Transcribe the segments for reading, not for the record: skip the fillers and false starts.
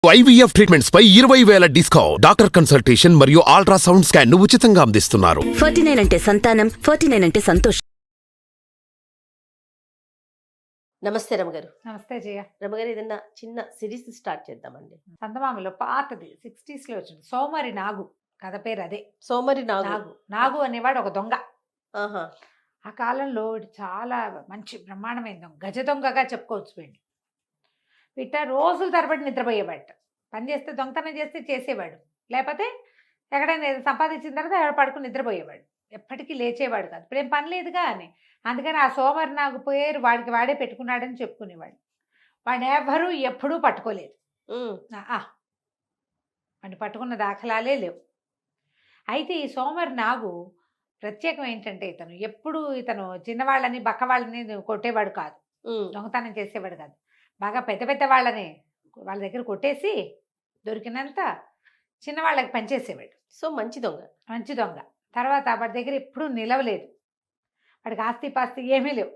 IVF treatments పై 20,000 discount. Doctor consultation మరియు ultrasound scan ను ఉచితంగా అందిస్తున్నారు. 49 అంటే సంతానం, 49 అంటే సంతోషం. నమస్తే రమగారు. నమస్తే జయ. రమగారు ఏదన్నా చిన్న సిరీస్ స్టార్ట్ చేద్దామండి. చందమామలో పాతది 60s లో వచ్చింది. సోమరి నాగు కథ పేరు అదే. సోమరి నాగు. నాగు నాగు అనేవాడు ఒక దొంగ. ఆహా. ఆ కాలంలో వీడు చాలా మంచి బ్రహ్మాండమైన దొంగ, గజ దొంగగా చెప్పుకోవచ్చు వీడిని. వీట రోజుల తరబడి నిద్రపోయేవాడు. పని చేస్తే దొంగతనం చేస్తే చేసేవాడు, లేకపోతే ఎక్కడైనా ఏదో సంపాదించిన తర్వాత ఎవరు పడుకుని నిద్రపోయేవాడు. ఎప్పటికీ లేచేవాడు కాదు. ఇప్పుడేం పని లేదుగా అని. అందుకని ఆ సోమరి నాగు పేరు వాడికి వాడే పెట్టుకున్నాడని చెప్పుకునేవాడు. వాడిని ఎవరూ ఎప్పుడూ పట్టుకోలేదు. వాడిని పట్టుకున్న దాఖలాలే లేవు. అయితే ఈ సోమరి నాగు ప్రత్యేకం ఏంటంటే ఇతను చిన్నవాళ్ళని బక్కవాళ్ళని కొట్టేవాడు కాదు, దొంగతనం చేసేవాడు కాదు. బాగా పెద్ద పెద్ద వాళ్ళని వాళ్ళ దగ్గర కొట్టేసి దొరికినంత చిన్నవాళ్ళకి పనిచేసేవాడు. సో మంచి దొంగ. మంచి దొంగ. తర్వాత వాడి దగ్గర ఎప్పుడూ నిలవలేదు. వాడికి ఆస్తి పాస్తి ఏమీ లేవు.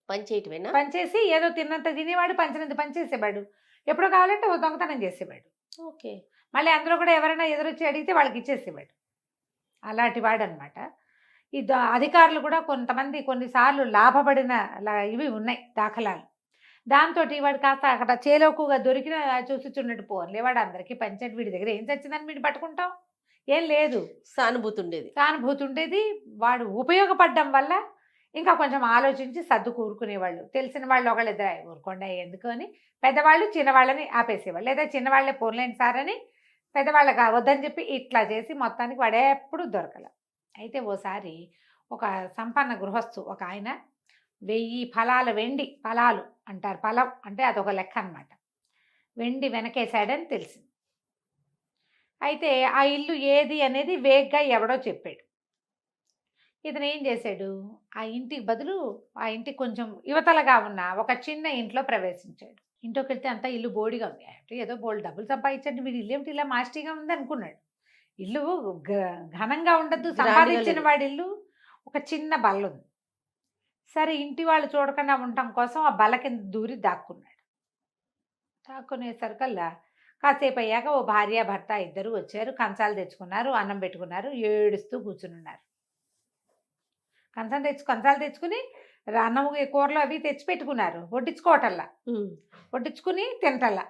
పని చేయటమేనా? పనిచేసి ఏదో తిన్నంత తినేవాడు, పంచినంత పనిచేసేవాడు. ఎప్పుడో కావాలంటే ఓ దొంగతనం చేసేవాడు. ఓకే. మళ్ళీ అందులో కూడా ఎవరైనా ఎదురొచ్చి అడిగితే వాళ్ళకి ఇచ్చేసేవాడు. అలాంటి వాడు అనమాట. ఈ అధికారులు కూడా కొంతమంది కొన్నిసార్లు లాభపడిన ఇవి ఉన్నాయి దాఖలాలు. దాంతో వాడు కాస్త అక్కడ చేలోకుగా దొరికిన చూసిచున్నట్టు పోన్లే, వాడు అందరికీ పంచాడు, వీడి దగ్గర ఏం చచ్చిందని వీడు పట్టుకుంటాం, ఏం లేదు, సానుభూతి ఉండేది. వాడు ఉపయోగపడడం వల్ల ఇంకా కొంచెం ఆలోచించి సర్దు కూరుకునేవాళ్ళు. తెలిసిన వాళ్ళు ఒకళ్ళిద్దరు ఊరుకోండి ఎందుకు అని పెద్దవాళ్ళు చిన్నవాళ్ళని ఆపేసేవాళ్ళు, లేదా చిన్నవాళ్ళే పోన్లేని సార్ అని పెద్దవాళ్ళకి వద్దని చెప్పి ఇట్లా చేసి మొత్తానికి వాడే ఎప్పుడు దొరకల. అయితే ఓసారి ఒక సంపన్న గృహస్థు ఒక ఆయన 1000 ఫలాల వెండి, ఫలాలు అంటారు, ఫలం అంటే అదొక లెక్క అనమాట, వెండి వెనకేశాడని తెలిసింది. అయితే ఆ ఇల్లు ఏది అనేది వేగ్గా ఎవడో చెప్పాడు. ఇతను ఏం చేశాడు, ఆ ఇంటికి బదులు ఆ ఇంటికి కొంచెం యువతలగా ఉన్న ఒక చిన్న ఇంట్లో ప్రవేశించాడు. ఇంట్లోకి వెళ్తే అంతా ఇల్లు బోడిగా ఉంది. అంటే ఏదో బోల్డ్ డబ్బులు సంపాదించండి, మీరు ఇల్లు ఏమిటి ఇలా మాస్టీగా ఉంది అనుకున్నాడు. ఇల్లు ఘనంగా ఉండద్దు, సంపాదించిన వాడి ఇల్లు. ఒక చిన్న బల్ల ఉంది. సరే ఇంటి వాళ్ళు చూడకుండా ఉండటం కోసం ఆ బల్ల కింద దూరి దాక్కున్నాడు. దాక్కునేసరికల్లా కాసేపు అయ్యాక ఓ భార్య భర్త ఇద్దరు వచ్చారు, కంచాలు తెచ్చుకున్నారు, అన్నం పెట్టుకున్నారు, ఏడుస్తూ కూర్చుని ఉన్నారు. కంచాలు తెచ్చుకుని అన్నం కూరలు అవి తెచ్చి పెట్టుకున్నారు, వడ్డించుకుని తినటల్లా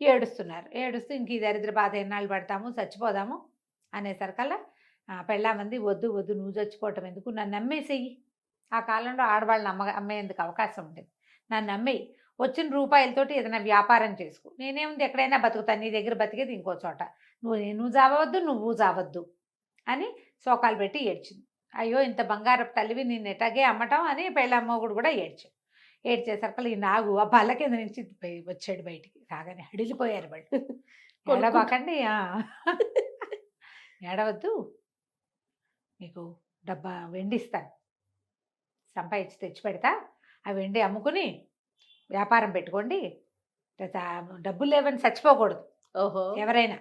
ఏడుస్తున్నారు. ఏడుస్తూ ఇంక ఈ దరిద్ర బాధ ఎన్నాళ్ళు పడతాము, చచ్చిపోదాము అనేసరికల్లా పెళ్ళామంది, వద్దు వద్దు, నువ్వు చచ్చిపోవటం ఎందుకు, నన్ను నమ్మేసేయి. ఆ కాలంలో ఆడవాళ్ళని అమ్మేందుకు అవకాశం ఉండేది. నన్ను నమ్మేయి, వచ్చిన రూపాయలతోటి ఏదైనా వ్యాపారం చేసుకో, నేనేముంది ఎక్కడైనా బతుకుతాను, నీ దగ్గర బతికేది ఇంకో చోట, నువ్వు జావద్దు, నువ్వు జావద్దు అని శోకాలు పెట్టి ఏడ్చింది. అయ్యో ఇంత బంగారపు తల్లివి, నిన్ను ఎటాగే అమ్మటం అని పెళ్ళమ్మోగుడు కూడా ఏడ్చేసరికి ఈ నాగు ఆ బల్ల కింద నుంచి వచ్చాడు బయటికి. రాగానే అడిలిపోయారు వాళ్ళు. ఏడబాకండి, ఏడవద్దు, మీకు డబ్బా వెండి ఇస్తాను, సంపాదించి తెచ్చి పెడతా, ఆ వెండి అమ్ముకుని వ్యాపారం పెట్టుకోండి, డబ్బులు లేవని చచ్చిపోకూడదు. ఓహో. ఎవరైనా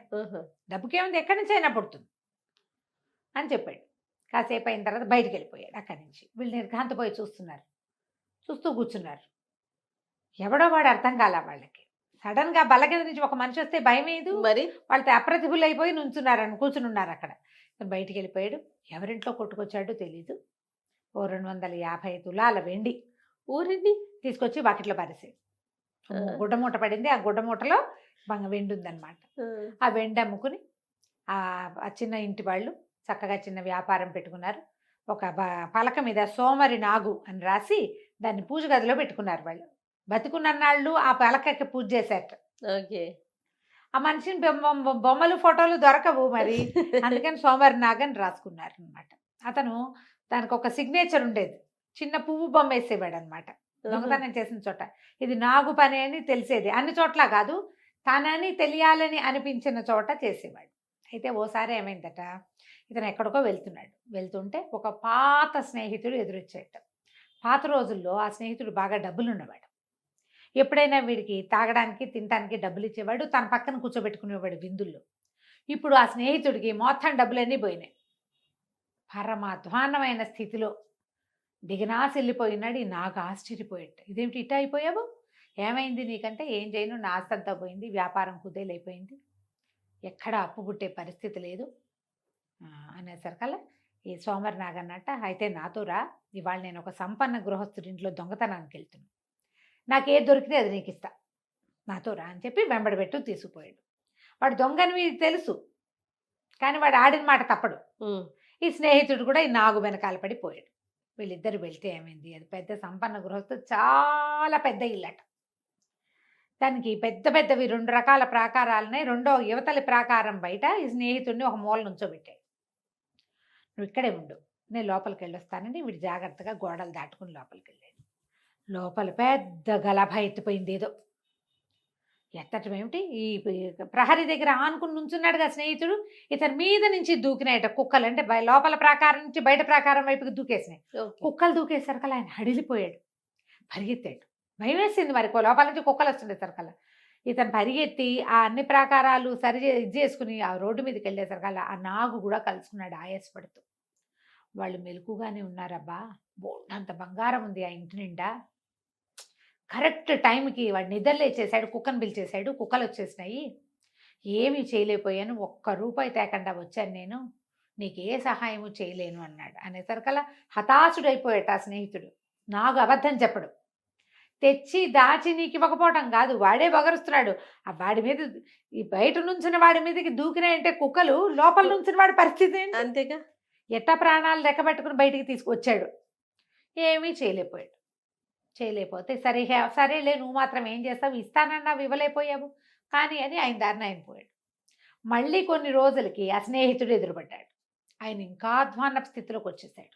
డబ్బుకేముంది, ఎక్కడి నుంచి అయినా పుడుతుంది అని చెప్పాడు. కాసేపు అయిన తర్వాత బయటికి వెళ్ళిపోయాడు అక్కడి నుంచి. వీళ్ళు నిర్ఘాంతపోయి చూస్తూ కూర్చున్నారు. ఎవడో వాడు అర్థం కాల వాళ్ళకి. సడన్గా బల్ల కింద నుంచి ఒక మనిషి వస్తే భయం ఏదు, మరి వాళ్ళతో అప్రతిభులు అయిపోయి కూర్చుని ఉన్నారు అక్కడ. బయటికి వెళ్ళిపోయాడు. ఎవరింట్లో కొట్టుకొచ్చాడో తెలీదు. ఓ 250 తులాల వెండి ఊరిండి తీసుకొచ్చి వాకిట్లో పారేసాడు. గుడ్డ మూట పడింది, ఆ గుడ్డ మూటలో వెండి ఉందన్నమాట. ఆ వెండి అమ్ముకుని ఆ చిన్న ఇంటి వాళ్ళు చక్కగా చిన్న వ్యాపారం పెట్టుకున్నారు. ఒక పలక మీద సోమరి నాగు అని రాసి దాన్ని పూజ గదిలో పెట్టుకున్నారు. వాళ్ళు బతుకున్నన్నాళ్ళు ఆ పలకకి పూజ చేశారట. ఓకే. ఆ మనిషిని బొమ్మలు ఫోటోలు దొరకవు మరి, అందుకని సోమరి నాగు అని రాసుకున్నారు అనమాట. అతను దానికి ఒక సిగ్నేచర్ ఉండేది, చిన్న పువ్వు బొమ్మ వేసేవాడు అనమాట. దొంగతనం చేసిన చోట ఇది నాగు పని అని తెలిసేది. అన్ని చోట్ల కాదు, తనని తెలియాలని అనిపించిన చోట చేసేవాడు. అయితే ఓసారి ఏమైందట, ఇతను ఎక్కడికో వెళ్తుంటే ఒక పాత స్నేహితుడు ఎదురొచ్చేట. పాత రోజుల్లో ఆ స్నేహితుడు బాగా డబ్బులు ఉన్నవాడు. ఎప్పుడైనా వీడికి తాగడానికి తినడానికి డబ్బులు ఇచ్చేవాడు, తన పక్కన కూర్చోబెట్టుకునేవాడు విందుల్లో. ఇప్పుడు ఆ స్నేహితుడికి మొత్తం డబ్బులన్నీ పోయినాయి. పరమాధ్వానమైన స్థితిలో దిగనాసి వెళ్ళిపోయినాడు. ఈ నాగు ఆశ్చర్యపోయాడు, ఇదేమిటి ఇట్టా అయిపోయావు, ఏమైంది నీకంటే, ఏం చేయను, నా ఆస్తి అంతా పోయింది, వ్యాపారం కుదేలైపోయింది, ఎక్కడ అప్పు పుట్టే పరిస్థితి లేదు అనేసరికల్లా ఈ సోమరి నాగన్నట్ట, అయితే నాతో రా, ఇవాళ నేను ఒక సంపన్న గృహస్థుడి ఇంట్లో దొంగతనానికి వెళ్తున్నాను, నాకు ఏది దొరికితే అది నీకు ఇస్తా, నాతో రా అని చెప్పి వెంబడబెట్టు తీసుకుపోయాడు. వాడు దొంగని తెలుసు, కానీ వాడు ఆడిన మాట తప్పడు. ఈ స్నేహితుడు కూడా ఈ నాగు వెనకాల పడిపోయాడు. వీళ్ళిద్దరు వెళ్తే ఏమైంది, అది పెద్ద సంపన్న గృహస్థు, చాలా పెద్ద ఇల్లట. దానికి పెద్ద పెద్దవి 2 రకాల ప్రాకారాలున్నాయి. రెండో యువతలి ప్రాకారం బయట ఈ స్నేహితుడిని ఒక మూల నుంచోబెట్టాడు. నువ్వు ఇక్కడే ఉండు, నేను లోపలికి వెళ్ళొస్తానని వీడు జాగ్రత్తగా గోడలు దాటుకుని లోపలికి వెళ్ళాడు. లోపల పెద్ద గలభ ఎత్తిపోయింది. ఏదో ఎత్తటం ఏమిటి, ఈ ప్రహరీ దగ్గర ఆనుకుని నుంచున్నాడుగా స్నేహితుడు, ఇతని మీద నుంచి దూకినాయట కుక్కలు. అంటే లోపల ప్రాకారం నుంచి బయట ప్రాకారం వైపుకి దూకేసినాయి. కుక్కలు దూకేసరికల్లా ఆయన హడిలిపోయాడు, పరిగెత్తాడు. భయం వేసింది మరి, లోపల నుంచి కుక్కలు వస్తుండే సరికల్లా. ఇతను పరిగెత్తి ఆ అన్ని ప్రాకారాలు ఇది చేసుకుని ఆ రోడ్డు మీదకి వెళ్ళేసరికల్లా ఆ నాగు కూడా కలుసుకున్నాడు ఆయాసపడుతూ. వాళ్ళు మెలకుగానే ఉన్నారబ్బా, బోల్డంత బంగారం ఉంది ఆ ఇంటి నిండా. కరెక్ట్ టైంకి వాడు నిద్రలేచేసాడు, కుక్కను పిలిచేశాడు, కుక్కలు వచ్చేసినాయి, ఏమీ చేయలేకపోయాను, ₹1 తేకుండా వచ్చాను నేను, నీకు ఏ సహాయము చేయలేను అన్నాడు. అనేసరికల్లా హతాశుడైపోయాట ఆ స్నేహితుడు. నాగు అబద్ధం చెప్పడు, తెచ్చి దాచి నీకు ఇవ్వకపోవటం కాదు, వాడే బగరుస్తున్నాడు. ఆ వాడి మీద, ఈ బయట నుంచిన వాడి మీదకి దూకినాయంటే కుక్కలు, లోపల నుంచిన వాడి పరిస్థితి అంతేగా, ఎట్టా ప్రాణాలు లెక్కబెట్టుకుని బయటికి తీసుకొచ్చాడు. ఏమీ చేయలేకపోయాడు. చేయలేకపోతే సరేలే, నువ్వు మాత్రం ఏం చేస్తావు, ఇస్తానన్నావు ఇవ్వలేకపోయావు కానీ అని ఆయన దారిని ఆయన పోయాడు. మళ్ళీ కొన్ని రోజులకి ఆ స్నేహితుడు ఎదురుపడ్డాడు. ఆయన ఇంకా అధ్వాన్న స్థితిలోకి వచ్చేసాడు.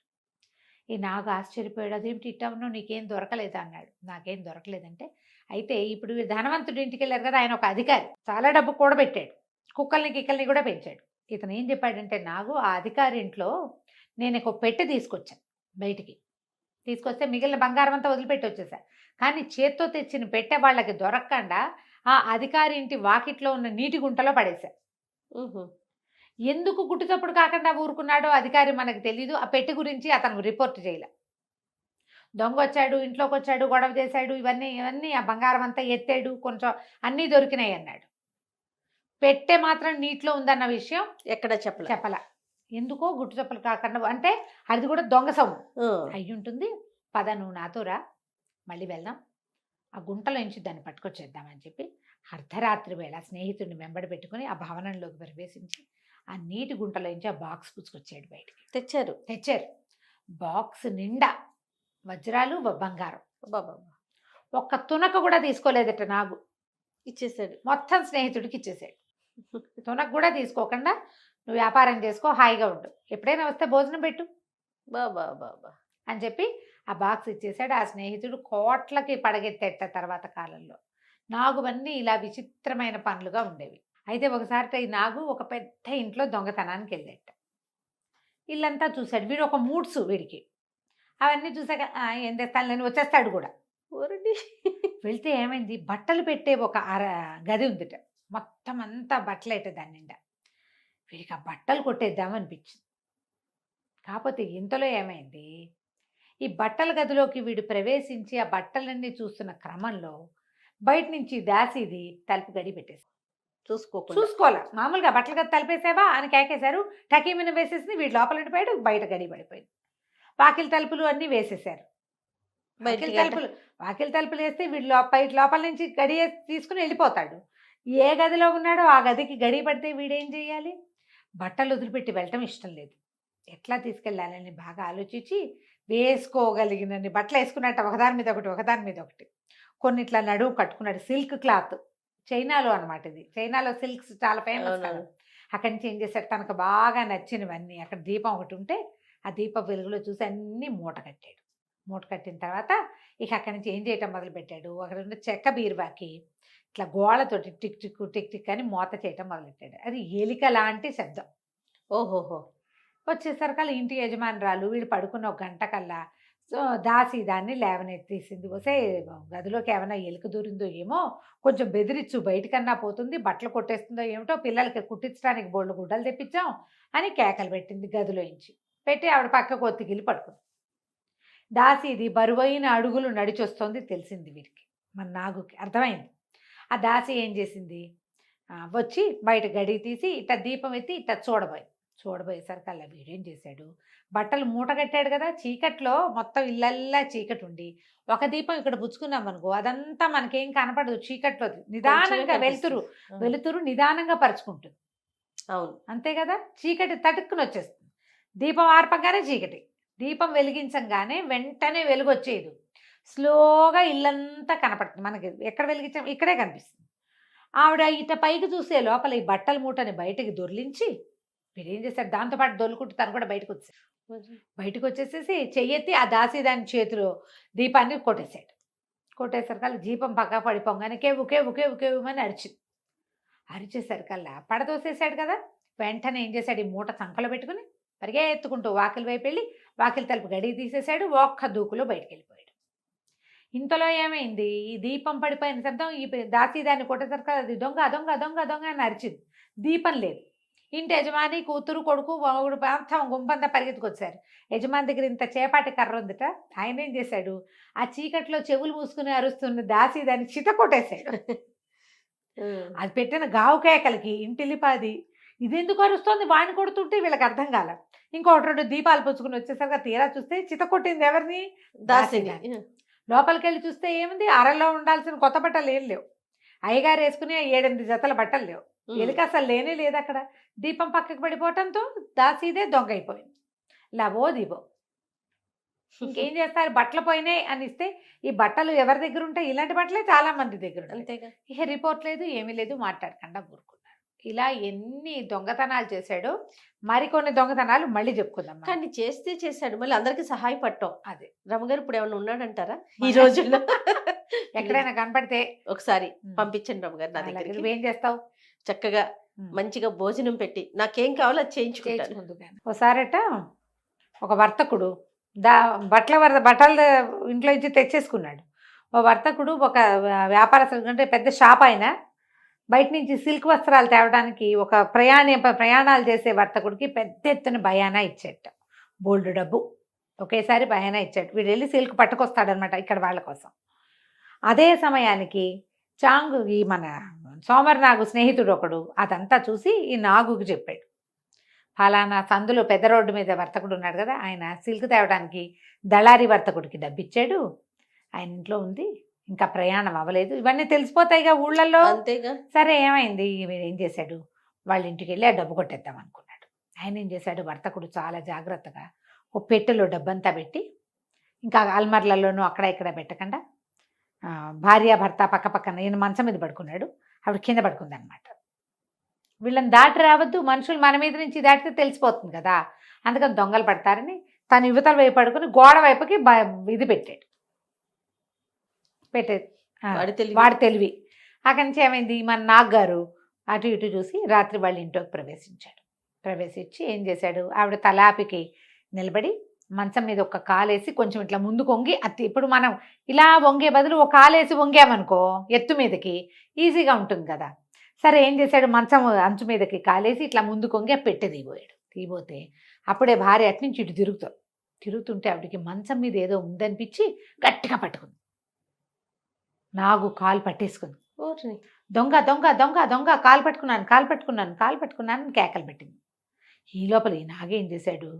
ఈ నాగు ఆశ్చర్యపోయాడు, అదేమిటి ఇట్టా ఉన్నావు, నీకేం దొరకలేదా అన్నాడు. నాకేం దొరకలేదంటే, అయితే ఇప్పుడు ధనవంతుడి ఇంటికి వెళ్ళారు కదా, ఆయన ఒక అధికారి, చాలా డబ్బు కూడబెట్టాడు, కుక్కల్ని కిక్కల్ని కూడా పెంచాడు. ఇతను ఏం చెప్పాడంటే, నాగు, ఆ అధికారి ఇంట్లో నేను ఒక పెట్టె తీసుకొచ్చాను, బయటికి తీసుకొస్తే మిగిలిన బంగారం అంతా వదిలిపెట్టి వచ్చేసా, కానీ చేత్తో తెచ్చిన పెట్టె వాళ్ళకి దొరకకుండా ఆ అధికారి ఇంటి వాకిట్లో ఉన్న నీటి గుంటలో పడేశా. ఎందుకు గుట్టుచప్పుడు కాకుండా ఊరుకున్నాడో అధికారి మనకు తెలీదు. ఆ పెట్టి గురించి అతను రిపోర్ట్ చేయలే. దొంగ వచ్చాడు, ఇంట్లోకి వచ్చాడు, గొడవ చేశాడు, ఇవన్నీ ఆ బంగారం అంతా ఎత్తాడు, కొంచెం అన్నీ దొరికినాయి అన్నాడు. పెట్టె మాత్రం నీటిలో ఉందన్న విషయం ఎక్కడ చెప్పల. ఎందుకో గుట్టు చప్పులు కాకుండా, అంటే అది కూడా దొంగ సౌండ్ అయ్యి ఉంటుంది. పద నువ్వు నాతో రా, మళ్ళీ వెళ్దాం, ఆ గుంటలో నుంచి దాన్ని పట్టుకొచ్చేద్దామని చెప్పి అర్ధరాత్రి వేళ స్నేహితుడిని వెంబడి పెట్టుకుని ఆ భవనంలోకి ప్రవేశించి ఆ నీటి గుంటలో నుంచి ఆ బాక్స్ పుచ్చుకొచ్చాడు బయటికి. తెచ్చారు. బాక్స్ నిండా వజ్రాలు, బంగారం. ఒక్క తునక కూడా తీసుకోలేదట నాగు. ఇచ్చేసాడు, మొత్తం స్నేహితుడికి ఇచ్చేసాడు. తునక కూడా తీసుకోకుండా, నువ్వు వ్యాపారం చేసుకో, హాయిగా ఉండు, ఎప్పుడైనా వస్తే భోజనం పెట్టు బాబా అని చెప్పి ఆ బాక్స్ ఇచ్చేసాడు. ఆ స్నేహితుడు కోట్లకి పడగెత్తేట తర్వాత కాలంలో. నాగువన్నీ ఇలా విచిత్రమైన పనులుగా ఉండేవి. అయితే ఒకసారి ఈ నాగు ఒక పెద్ద ఇంట్లో దొంగతనానికి వెళ్ళేట. ఇల్లంతా చూశాడు. వీడు ఒక మూడ్స్ వీడికి. అవన్నీ చూసాక ఏం తెస్తాను నేను, వచ్చేస్తాడు కూడా. వెళ్తే ఏమైంది, బట్టలు పెట్టే ఒక గది ఉందిట, మొత్తం అంతా బట్టలైట దాని నిండా. వీడికి ఆ బట్టలు కొట్టేద్దామనిపించింది. కాకపోతే ఇంతలో ఏమైంది, ఈ బట్టల గదిలోకి వీడు ప్రవేశించి ఆ బట్టలన్నీ చూస్తున్న క్రమంలో బయట నుంచి దాసిది తలుపు గడి పెట్టేసి చూసుకోలే. మామూలుగా బట్టల గది తలిపేసావా అని కేకేశారు, టకీమిన వేసేసి వీడు లోపల ఉండిపోయాడు, బయట గడి పడిపోయింది. వాకిలి తలుపులు అన్నీ వేసేసారు. వాకిలి తలుపులు వేస్తే వీడు లోపల నుంచి గడి తీసుకుని వెళ్ళిపోతాడు. ఏ గదిలో ఉన్నాడో ఆ గదికి గడి పడితే వీడేం చేయాలి, బట్టలు వదిలిపెట్టి వెళ్ళటం ఇష్టం లేదు. ఎట్లా తీసుకెళ్ళాలని బాగా ఆలోచించి వేసుకోగలిగినన్ని బట్టలు వేసుకున్నట్టు ఒకదాని మీద ఒకటి కొన్ని ఇట్లా నడువు కట్టుకున్నాడు. సిల్క్ క్లాత్, చైనాలో అనమాట. ఇది చైనాలో సిల్క్స్ చాలా ఫేమస్ కదా. అక్కడి నుంచి ఏం చేశాడు, తనకు బాగా నచ్చినవన్నీ, అక్కడ దీపం ఒకటి ఉంటే ఆ దీప వెలుగులో చూసి అన్నీ మూట కట్టాడు. మూట కట్టిన తర్వాత ఇక అక్కడి నుంచి ఏం చేయటం మొదలుపెట్టాడు, అక్కడ ఉన్న చెక్క బీరువాకి ఇట్లా గోళ్ళతోటి టిక్ టిక్ టిక్ టిక్ అని మూత చేయటం మొదలెట్టాడు. అది ఎలిక లాంటి శబ్దం. ఓహోహో వచ్చేసరికల్లా ఇంటి యజమానురాలు వీడు పడుకున్న 1 గంట కల్లా దాసి దాన్ని లేవనెత్తేసింది. వసే గదిలోకి ఏమైనా ఎలుక దూరిందో ఏమో, కొంచెం బెదిరించు, బయటకన్నా పోతుంది, బట్టలు కొట్టేస్తుందో ఏమిటో, పిల్లలకి కుట్టించడానికి బోళ్ళు గుడ్డలు తెప్పించాం అని కేకలు పెట్టింది. గదిలోంచి పెట్టి ఆవిడ పక్కకు ఒత్తిగిలి పడుకుంది. దాసిది బరువైన అడుగులు నడిచొస్తోంది తెలిసింది వీడికి. మన నాగుకి అర్థమైంది. ఆ దాసి ఏం చేసింది, వచ్చి బయట గడి తీసి ఇట్ట దీపం ఎత్తి ఇట్ట చూడబోయేసరికల్లా వీడేం చేశాడు, బట్టలు మూట కట్టాడు కదా, చీకట్లో మొత్తం ఇల్లల్లా చీకటి ఉండి ఒక దీపం ఇక్కడ పుచ్చుకున్నాం అనుకో అదంతా మనకేం కనపడదు, చీకట్లో నిదానంగా వెలుతురు నిదానంగా పరుచుకుంటుంది. అవును, అంతే కదా, చీకటి తటుక్కుని వచ్చేస్తుంది. దీపం ఆర్పగానే చీకటి, దీపం వెలిగించంగానే వెంటనే వెలుగు వచ్చేది. స్లోగా ఇల్లంతా కనపడుతుంది మనకి. ఎక్కడ వెలిగించాం, ఇక్కడే కనిపిస్తుంది. ఆవిడ ఇట పైకి చూసే లోపల ఈ బట్టల మూటని బయటికి దొర్లించి వీడేం చేశాడు, దాంతోపాటు దొర్లుకుంటూ తను కూడా బయటకు వచ్చేసేసి చెయ్యెత్తి ఆ దాసి దాని చేతిలో దీపాన్ని కొట్టేసరికల్లా దీపం పక్క పడిపోగానే కేవు కేవు కేవు కేవుమని అరిచేసరికల్లా పడదోసేసాడు కదా. వెంటనే ఏం చేశాడు, ఈ మూట సంకలో పెట్టుకుని పరిగెత్తుకుంటూ వాకిలి వైపు వెళ్ళి వాకిలి తలుపు గడికి తీసేశాడు. ఒక్క దూకులో బయటికి వెళ్ళిపోయాడు. ఇంతలో ఏమైంది, ఈ దీపం పడిపోయిన శబ్దం ఈ దాసి దాన్ని కొట్టేసరికి అది దొంగ దొంగ దొంగ దొంగ అని అరిచింది. దీపం లేదు. ఇంటి యజమాని కూతురు కొడుకు మొగుడు మొత్తం గుంపంతా పరిగెత్తుకొచ్చారు. యజమాని దగ్గర ఇంత చేపాటి కర్ర ఉందిట. ఆయన ఏం చేశాడు, ఆ చీకట్లో చెవులు మూసుకుని అరుస్తున్న దాసి దాన్ని చిత కొట్టేశాడు. అది పెట్టిన గావు కేకలకి ఇంటిల్లిపాది ఇదెందుకు అరుస్తోంది, వాడిని కొడుతుంటే వీళ్ళకి అర్థం కాల. ఇంకొకటి 2 దీపాలు పుచ్చుకుని వచ్చేసరికి తీరా చూస్తే చిత కొట్టింది ఎవరిని, దాసిని. లోపలికి వెళ్ళి చూస్తే ఏముంది, అరలో ఉండాల్సిన కొత్త బట్టలు ఏం లేవు. అయ్యగారు వేసుకుని 7-8 జతల బట్టలు లేవు. ఎలుక అసలు లేనే లేదు అక్కడ. దీపం పక్కకు పడిపోవటంతో దాసీదే దొంగ అయిపోయింది. లవో దిబో. ఇంకేం చేస్తారు, బట్టలు పోయినాయి అని ఇస్తే ఈ బట్టలు ఎవరి దగ్గర ఉంటాయి, ఇలాంటి బట్టలే చాలా మంది దగ్గర ఉంటాయి. ఇక రిపోర్ట్ లేదు, ఏమీ లేదు, మాట్లాడకుండా ఊరుకున్నారు. ఇలా ఎన్ని దొంగతనాలు చేశాడో మరికొన్ని దొంగతనాలు మళ్ళీ చెప్పుకుందాం. కానీ చేశాడు, మళ్ళీ అందరికి సహాయపడటం. అదే రమగారు ఇప్పుడు ఏమన్నా ఉన్నాడంటారా ఈ రోజుల్లో? ఎక్కడైనా కనపడితే ఒకసారి పంపించండి రమగారు నా దగ్గర. నువ్వేం చేస్తావు, చక్కగా మంచిగా భోజనం పెట్టి నాకేం కావాలో అది చేయించుకుంటాను. ఒకసారట ఒక వర్తకుడు బట్టలు ఇంట్లో నుంచి తెచ్చేసుకున్నాడు. ఓ వర్తకుడు ఒక వ్యాపారస్తుడు అంటే పెద్ద షాప్ ఆయన బయట నుంచి సిల్క్ వస్త్రాలు తేవడానికి ఒక ప్రయాణాలు చేసే వర్తకుడికి పెద్ద ఎత్తున బయానా ఇచ్చేట, బోల్డ్ డబ్బు ఒకేసారి బయానా ఇచ్చాడు. వీడు వెళ్ళి సిల్క్ పట్టుకొస్తాడనమాట ఇక్కడ వాళ్ళ కోసం. అదే సమయానికి చాంగు ఈ మన సోమర్ నాగు స్నేహితుడు ఒకడు అదంతా చూసి ఈ నాగుకి చెప్పాడు, ఫలానా సందులో పెద్ద రోడ్డు మీద వర్తకుడు ఉన్నాడు కదా, ఆయన సిల్క్ తేవడానికి దళారీ వర్తకుడికి డబ్బిచ్చాడు, ఆయన ఇంట్లో ఉంది, ఇంకా ప్రయాణం అవ్వలేదు. ఇవన్నీ తెలిసిపోతాయిగా ఊళ్ళల్లో. అంతేగా. సరే ఏమైంది, ఏం చేశాడు, వాళ్ళ ఇంటికి వెళ్ళి ఆ డబ్బు కొట్టేద్దాం అనుకున్నాడు. ఆయన ఏం చేశాడు, వర్తకుడు చాలా జాగ్రత్తగా ఓ పెట్టెలో డబ్బంతా పెట్టి, ఇంకా అల్మర్లలోనూ అక్కడ ఇక్కడ పెట్టకుండా భార్య భర్త పక్క పక్కన, ఈయన మంచం మీద పడుకున్నాడు, ఆవిడ కింద పడుకుంది అనమాట. వీళ్ళని దాటి రావద్దు, మనుషులు మన మీద నుంచి దాటితే తెలిసిపోతుంది కదా, అందుకని దొంగలు పడతారని తను యువతల వైపు పడుకుని గోడ వైపుకి ఇది పెట్టాడు. వాడి తెలివి. అక్కడి నుంచి ఏమైంది, మన నాగ్గారు అటు ఇటు చూసి రాత్రి వాళ్ళ ఇంట్లోకి ప్రవేశించి ఏం చేశాడు, ఆవిడ తలాపికి నిలబడి మంచం మీద ఒక కాలేసి కొంచెం ఇట్లా ముందు కొంగి ఇప్పుడు మనం ఇలా వంగే బదులు ఒక కాలేసి వంగామనుకో ఎత్తు మీదకి ఈజీగా ఉంటుంది కదా. సరే ఏం చేశాడు, మంచం అంచు మీదకి కాలేసి ఇట్లా ముందు కొంగి ఆ పెట్టె తీయబోతే అప్పుడే భార్య అటు నుంచి ఇటు తిరుగుతుంటే ఆవిడకి మంచం మీద ఏదో ఉందనిపించి గట్టిగా పట్టుకుంది. నాగు కాలు పట్టేసుకుంది. దొంగ దొంగ దొంగ దొంగ కాలు పట్టుకున్నాను కేకలు పెట్టింది. ఈ లోపల ఈ నాగ ఏం చేశాడు,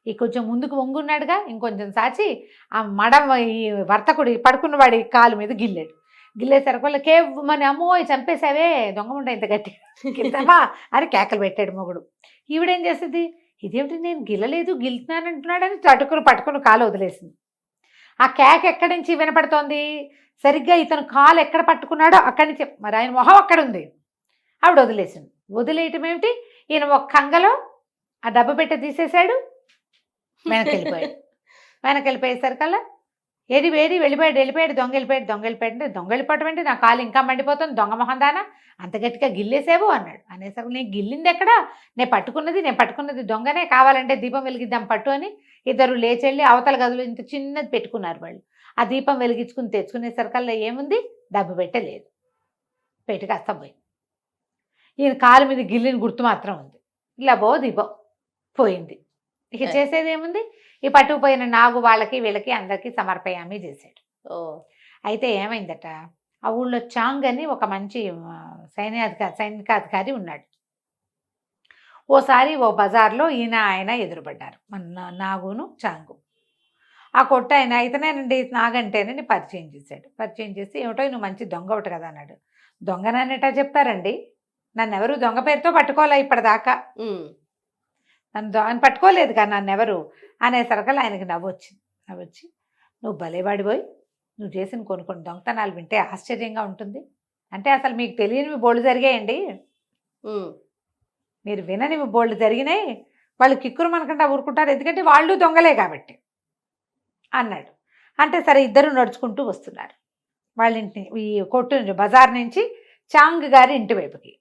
ఈ కొంచెం ముందుకు వంగున్నాడుగా, ఇంకొంచెం సాచి ఆ ఈ వర్తకుడు పడుకున్న వాడి కాలు మీద గిల్లేసరికి వాళ్ళ కేవమని అమ్మోయ్ చంపేశావే దొంగ ఉండ ఇంత గట్టిగా అని కేకలు పెట్టాడు మొగుడు. ఈవిడేం చేస్తుంది, ఇదేమిటి నేను గిలుతున్నాను అంటున్నాడని పట్టుకుని కాలు వదిలేసింది. ఆ కేక ఎక్కడి నుంచి వినపడుతోంది, సరిగ్గా ఇతను కాలు ఎక్కడ పట్టుకున్నాడో అక్కడి నుంచి, మరి ఆయన మొహం అక్కడ ఉంది. ఆవిడ వదిలేయటం ఏమిటి, ఈయన ఒక కంగలో ఆ డబ్బు పెట్టి తీసేశాడు, వెనకెళ్ళిపోయేసరికల్లా వెళ్ళిపోయాడు దొంగ వెళ్ళిపోవటం అంటే నా కాలు ఇంకా మండిపోతుంది, దొంగ మొహం దానా అంత గట్టిగా గిల్లేసేవు అన్నాడు. అనేసరికి నేను గిల్లింది ఎక్కడా, నేను పట్టుకున్నది దొంగనే, కావాలంటే దీపం వెలిగిద్దాం పట్టు అని ఇద్దరు లేచెళ్ళి అవతల గదులు ఇంత చిన్నది పెట్టుకున్నారు. వాళ్ళు ఆ దీపం వెలిగించుకుని తెచ్చుకునేసరికల్లా ఏముంది, డబ్బు పెట్టలేదు, పెట్టి కాస్త పోయింది. ఈయన కాలు మీద గిల్లిన గుర్తు మాత్రం ఉంది. ఇలా దీపం పోయింది. ఇక చేసేది ఏముంది, ఈ పట్టుకుపోయిన నాగు వాళ్ళకి వీళ్ళకి అందరికీ సమర్పయామి చేశాడు. అయితే ఏమైందట, ఆ ఊళ్ళో చాంగ్ అని ఒక మంచి సైనికాధికారి ఉన్నాడు. ఓసారి ఓ బజార్లో ఆయన ఎదురుపడ్డారు, మన నాగును చాంగు. ఆ కొట్టాయన ఇతనేనండి నాగంటేనని పరిచయం చేశాడు. పరిచయం చేసి ఏమిటో నువ్వు మంచి దొంగ ఒకటి కదా అన్నాడు. దొంగననేటా చెప్తారండి, నన్ను ఎవరు దొంగ పేరుతో పట్టుకోలే ఇప్పటిదాకా, నన్ను పట్టుకోలేదు కదా నన్ను ఎవరు అనేసరికల్లా ఆయనకి నవ్వొచ్చి నువ్వు భలేవాడిపోయి నువ్వు చేసిన కొన్ని దొంగతనాలు వింటే ఆశ్చర్యంగా ఉంటుంది. అంటే అసలు మీకు తెలియనివి బోల్డ్ జరిగాయండి, మీరు విననివి బోల్డ్ జరిగినాయి. వాళ్ళు కిక్కురు మనకంటే ఊరుకుంటారు, ఎందుకంటే వాళ్ళు దొంగలే కాబట్టి అన్నాడు. అంటే సరే ఇద్దరు నడుచుకుంటూ వస్తున్నారు వాళ్ళ ఇంటిని, ఈ కొట్టు బజార్ నుంచి చాంగ్ గారి ఇంటి వైపుకి.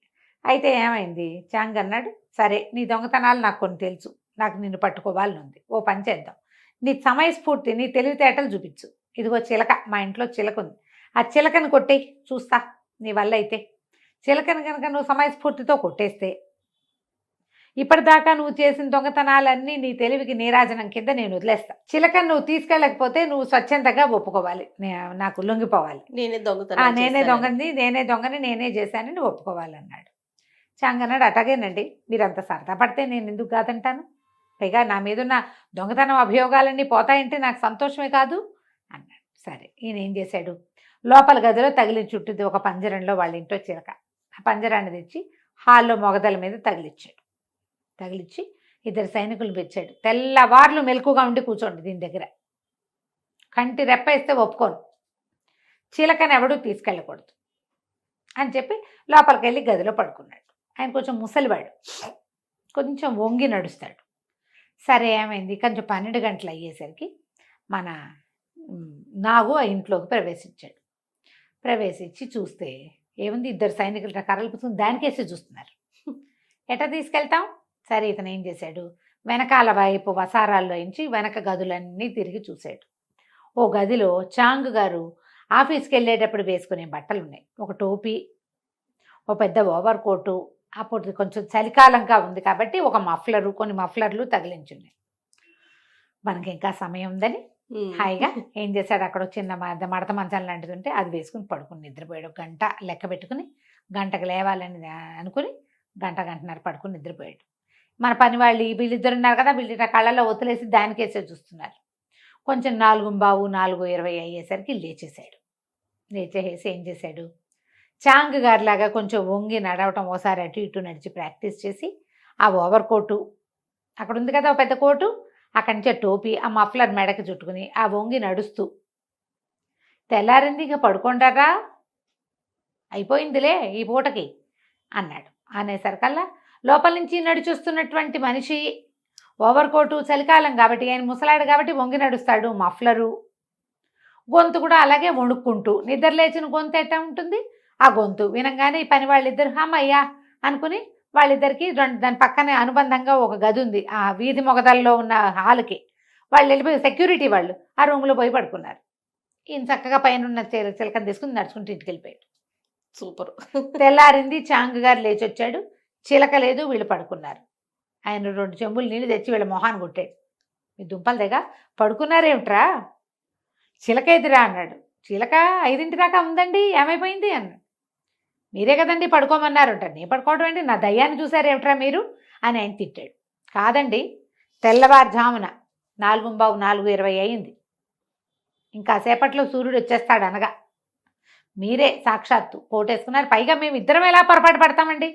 అయితే ఏమైంది, చాంగ్ అన్నాడు, సరే నీ దొంగతనాలు నాకు కొన్ని తెలుసు, నాకు నిన్ను పట్టుకోవాలని ఉంది, ఓ పని చేద్దాం, నీ సమయస్ఫూర్తి నీ తెలివితేటలు చూపించు. ఇదిగో చిలక, మా ఇంట్లో చిలక ఉంది, ఆ చిలకను కొట్టేయి చూస్తా నీ వల్ల అయితే. చిలకను కనుక నువ్వు సమయస్ఫూర్తితో కొట్టేస్తే ఇప్పటిదాకా నువ్వు చేసిన దొంగతనాలన్నీ నీ తెలివికి నీరాజనం కింద నేను వదిలేస్తా. చిలకను నువ్వు తీసుకెళ్ళకపోతే నువ్వు స్వచ్ఛందంగా ఒప్పుకోవాలి, నాకు లొంగిపోవాలి, నేనే దొంగని నేనే చేశానని ఒప్పుకోవాలన్నాడు. చాంగ్ అన్నాడు, అటాగేనండి, మీరు అంత సరదా పడితే నేను ఎందుకు కాదంటాను, పైగా నా మీదున్న దొంగతనం అభియోగాలన్నీ పోతాయంటే నాకు సంతోషమే కాదు అన్నాడు. సరే ఈయన ఏం చేశాడు, లోపల గదిలో తగిలించి చుట్టూ ఒక పంజరంలో వాళ్ళ ఇంట్లో చిలక, ఆ పంజరాన్ని తెచ్చి హాల్లో మొగదల మీద తగిలిచ్చి ఇద్దరు సైనికులు పెంచాడు. తెల్లవార్లు మెలకుగా ఉండి కూర్చోండి దీని దగ్గర, కంటి రెప్పేస్తే ఒప్పుకోను, చిలకని ఎవడూ తీసుకెళ్ళకూడదు అని చెప్పి లోపలికి వెళ్ళి గదిలో పడుకున్నాడు. ఆయన కొంచెం ముసలివాడు, కొంచెం వంగి నడుస్తాడు. సరే ఏమైంది, కొంచెం 12 గంటలు అయ్యేసరికి మన నాగు ఆ ఇంట్లోకి ప్రవేశించి చూస్తే ఏముంది, ఇద్దరు సైనికులు కర్రలు పుచ్చుకుని దానికేసి చూస్తున్నారు. ఎట్లా తీసుకెళ్తాం, సరే ఇతను ఏం చేశాడు, వెనకాల వైపు వసారాల్లో నుంచి వెనక గదులన్నీ తిరిగి చూశాడు. ఓ గదిలో చాంగ్ గారు ఆఫీస్కి వెళ్ళేటప్పుడు వేసుకునే బట్టలు ఉన్నాయి, ఒక టోపీ, ఓ పెద్ద ఓవర్ కోటు, అప్పుడు కొంచెం చలికాలంగా ఉంది కాబట్టి ఒక మఫ్లరు, కొన్ని మఫ్లర్లు తగిలించున్నాయి. మనకి ఇంకా సమయం ఉందని హాయిగా ఏం చేశాడు, అక్కడ చిన్న మడత మంచాలు లాంటిది ఉంటే అది వేసుకుని పడుకుని నిద్రపోయాడు. గంట లెక్క పెట్టుకుని గంటకు లేవాలని అనుకుని గంటన్నర పడుకుని నిద్రపోయాడు. మన పని వాళ్ళు వీళ్ళిద్దరు ఉన్నారు కదా, వీళ్ళ కళ్ళల్లో ఒత్తులేసి దానికేసే చూస్తున్నారు. కొంచెం 4:15, 4:20 అయ్యేసరికి లేచేసి ఏం చేశాడు, చాంగ్ గారిలాగా కొంచెం వంగి నడవటం, ఓసారి అటు ఇటు నడిచి ప్రాక్టీస్ చేసి ఆ ఓవర్ కోటు అక్కడ ఉంది కదా, పెద్ద కోటు, అక్కడి నుంచి టోపీ, ఆ మఫ్లర్ మెడకి చుట్టుకుని ఆ వంగి నడుస్తూ, తెల్లారింది ఇక పడుకుంటారా, అయిపోయిందిలే ఈ పూటకి అన్నాడు. అనేసరికల్లా లోపల నుంచి నడిచొస్తున్నటువంటి మనిషి, ఓవర్ కోటు, చలికాలం కాబట్టి ఆయన ముసలాడు కాబట్టి వంగి నడుస్తాడు, మఫ్లరు, గొంతు కూడా అలాగే వణుక్కుంటూ, నిద్ర లేచిన గొంతు ఎట్లా ఉంటుంది ఆ గొంతు వినంగానే ఈ పని వాళ్ళిద్దరు అమ్మయ్యా అనుకుని వాళ్ళిద్దరికి దాని పక్కనే అనుబంధంగా ఒక గది ఉంది, ఆ వీధి మొగదల్లో ఉన్న హాల్కి వాళ్ళు వెళ్ళిపోయి సెక్యూరిటీ వాళ్ళు ఆ రూమ్లో పోయి పడుకున్నారు. ఈయన చక్కగా పైన ఉన్న చిలకను తీసుకుని నడుచుకుంటూ ఇంటికి వెళ్ళిపోయాడు. సూపర్. తెల్లారింది, చాంగ్ గారు లేచి వచ్చాడు, చిలక లేదు, వీళ్ళు పడుకున్నారు. ఆయన 2 చెంబులు నీళ్ళు తెచ్చి వీళ్ళ మొహాన్ని కొట్టాడు. మీ దుంపల దగ్గర పడుకున్నారేమిట్రా, చిలక ఎదురా అన్నాడు. చిలక 5 దాకా ఉందండి, ఏమైపోయింది అన్నాడు. మీరే కదండి పడుకోమన్నారంట, నేను పడుకోవడం ఏంటి, నా దయ్యాన్ని చూసారేమిట్రా మీరు అని ఆయన తిట్టాడు. కాదండి, తెల్లవారుజామున 4:15, 4:20 అయింది, ఇంకా సేపట్లో సూర్యుడు వచ్చేస్తాడు అనగా మీరే సాక్షాత్తు కోటేసుకున్నారు. పైగా మేము ఇద్దరం ఎలా పొరపాటు పడతామండి,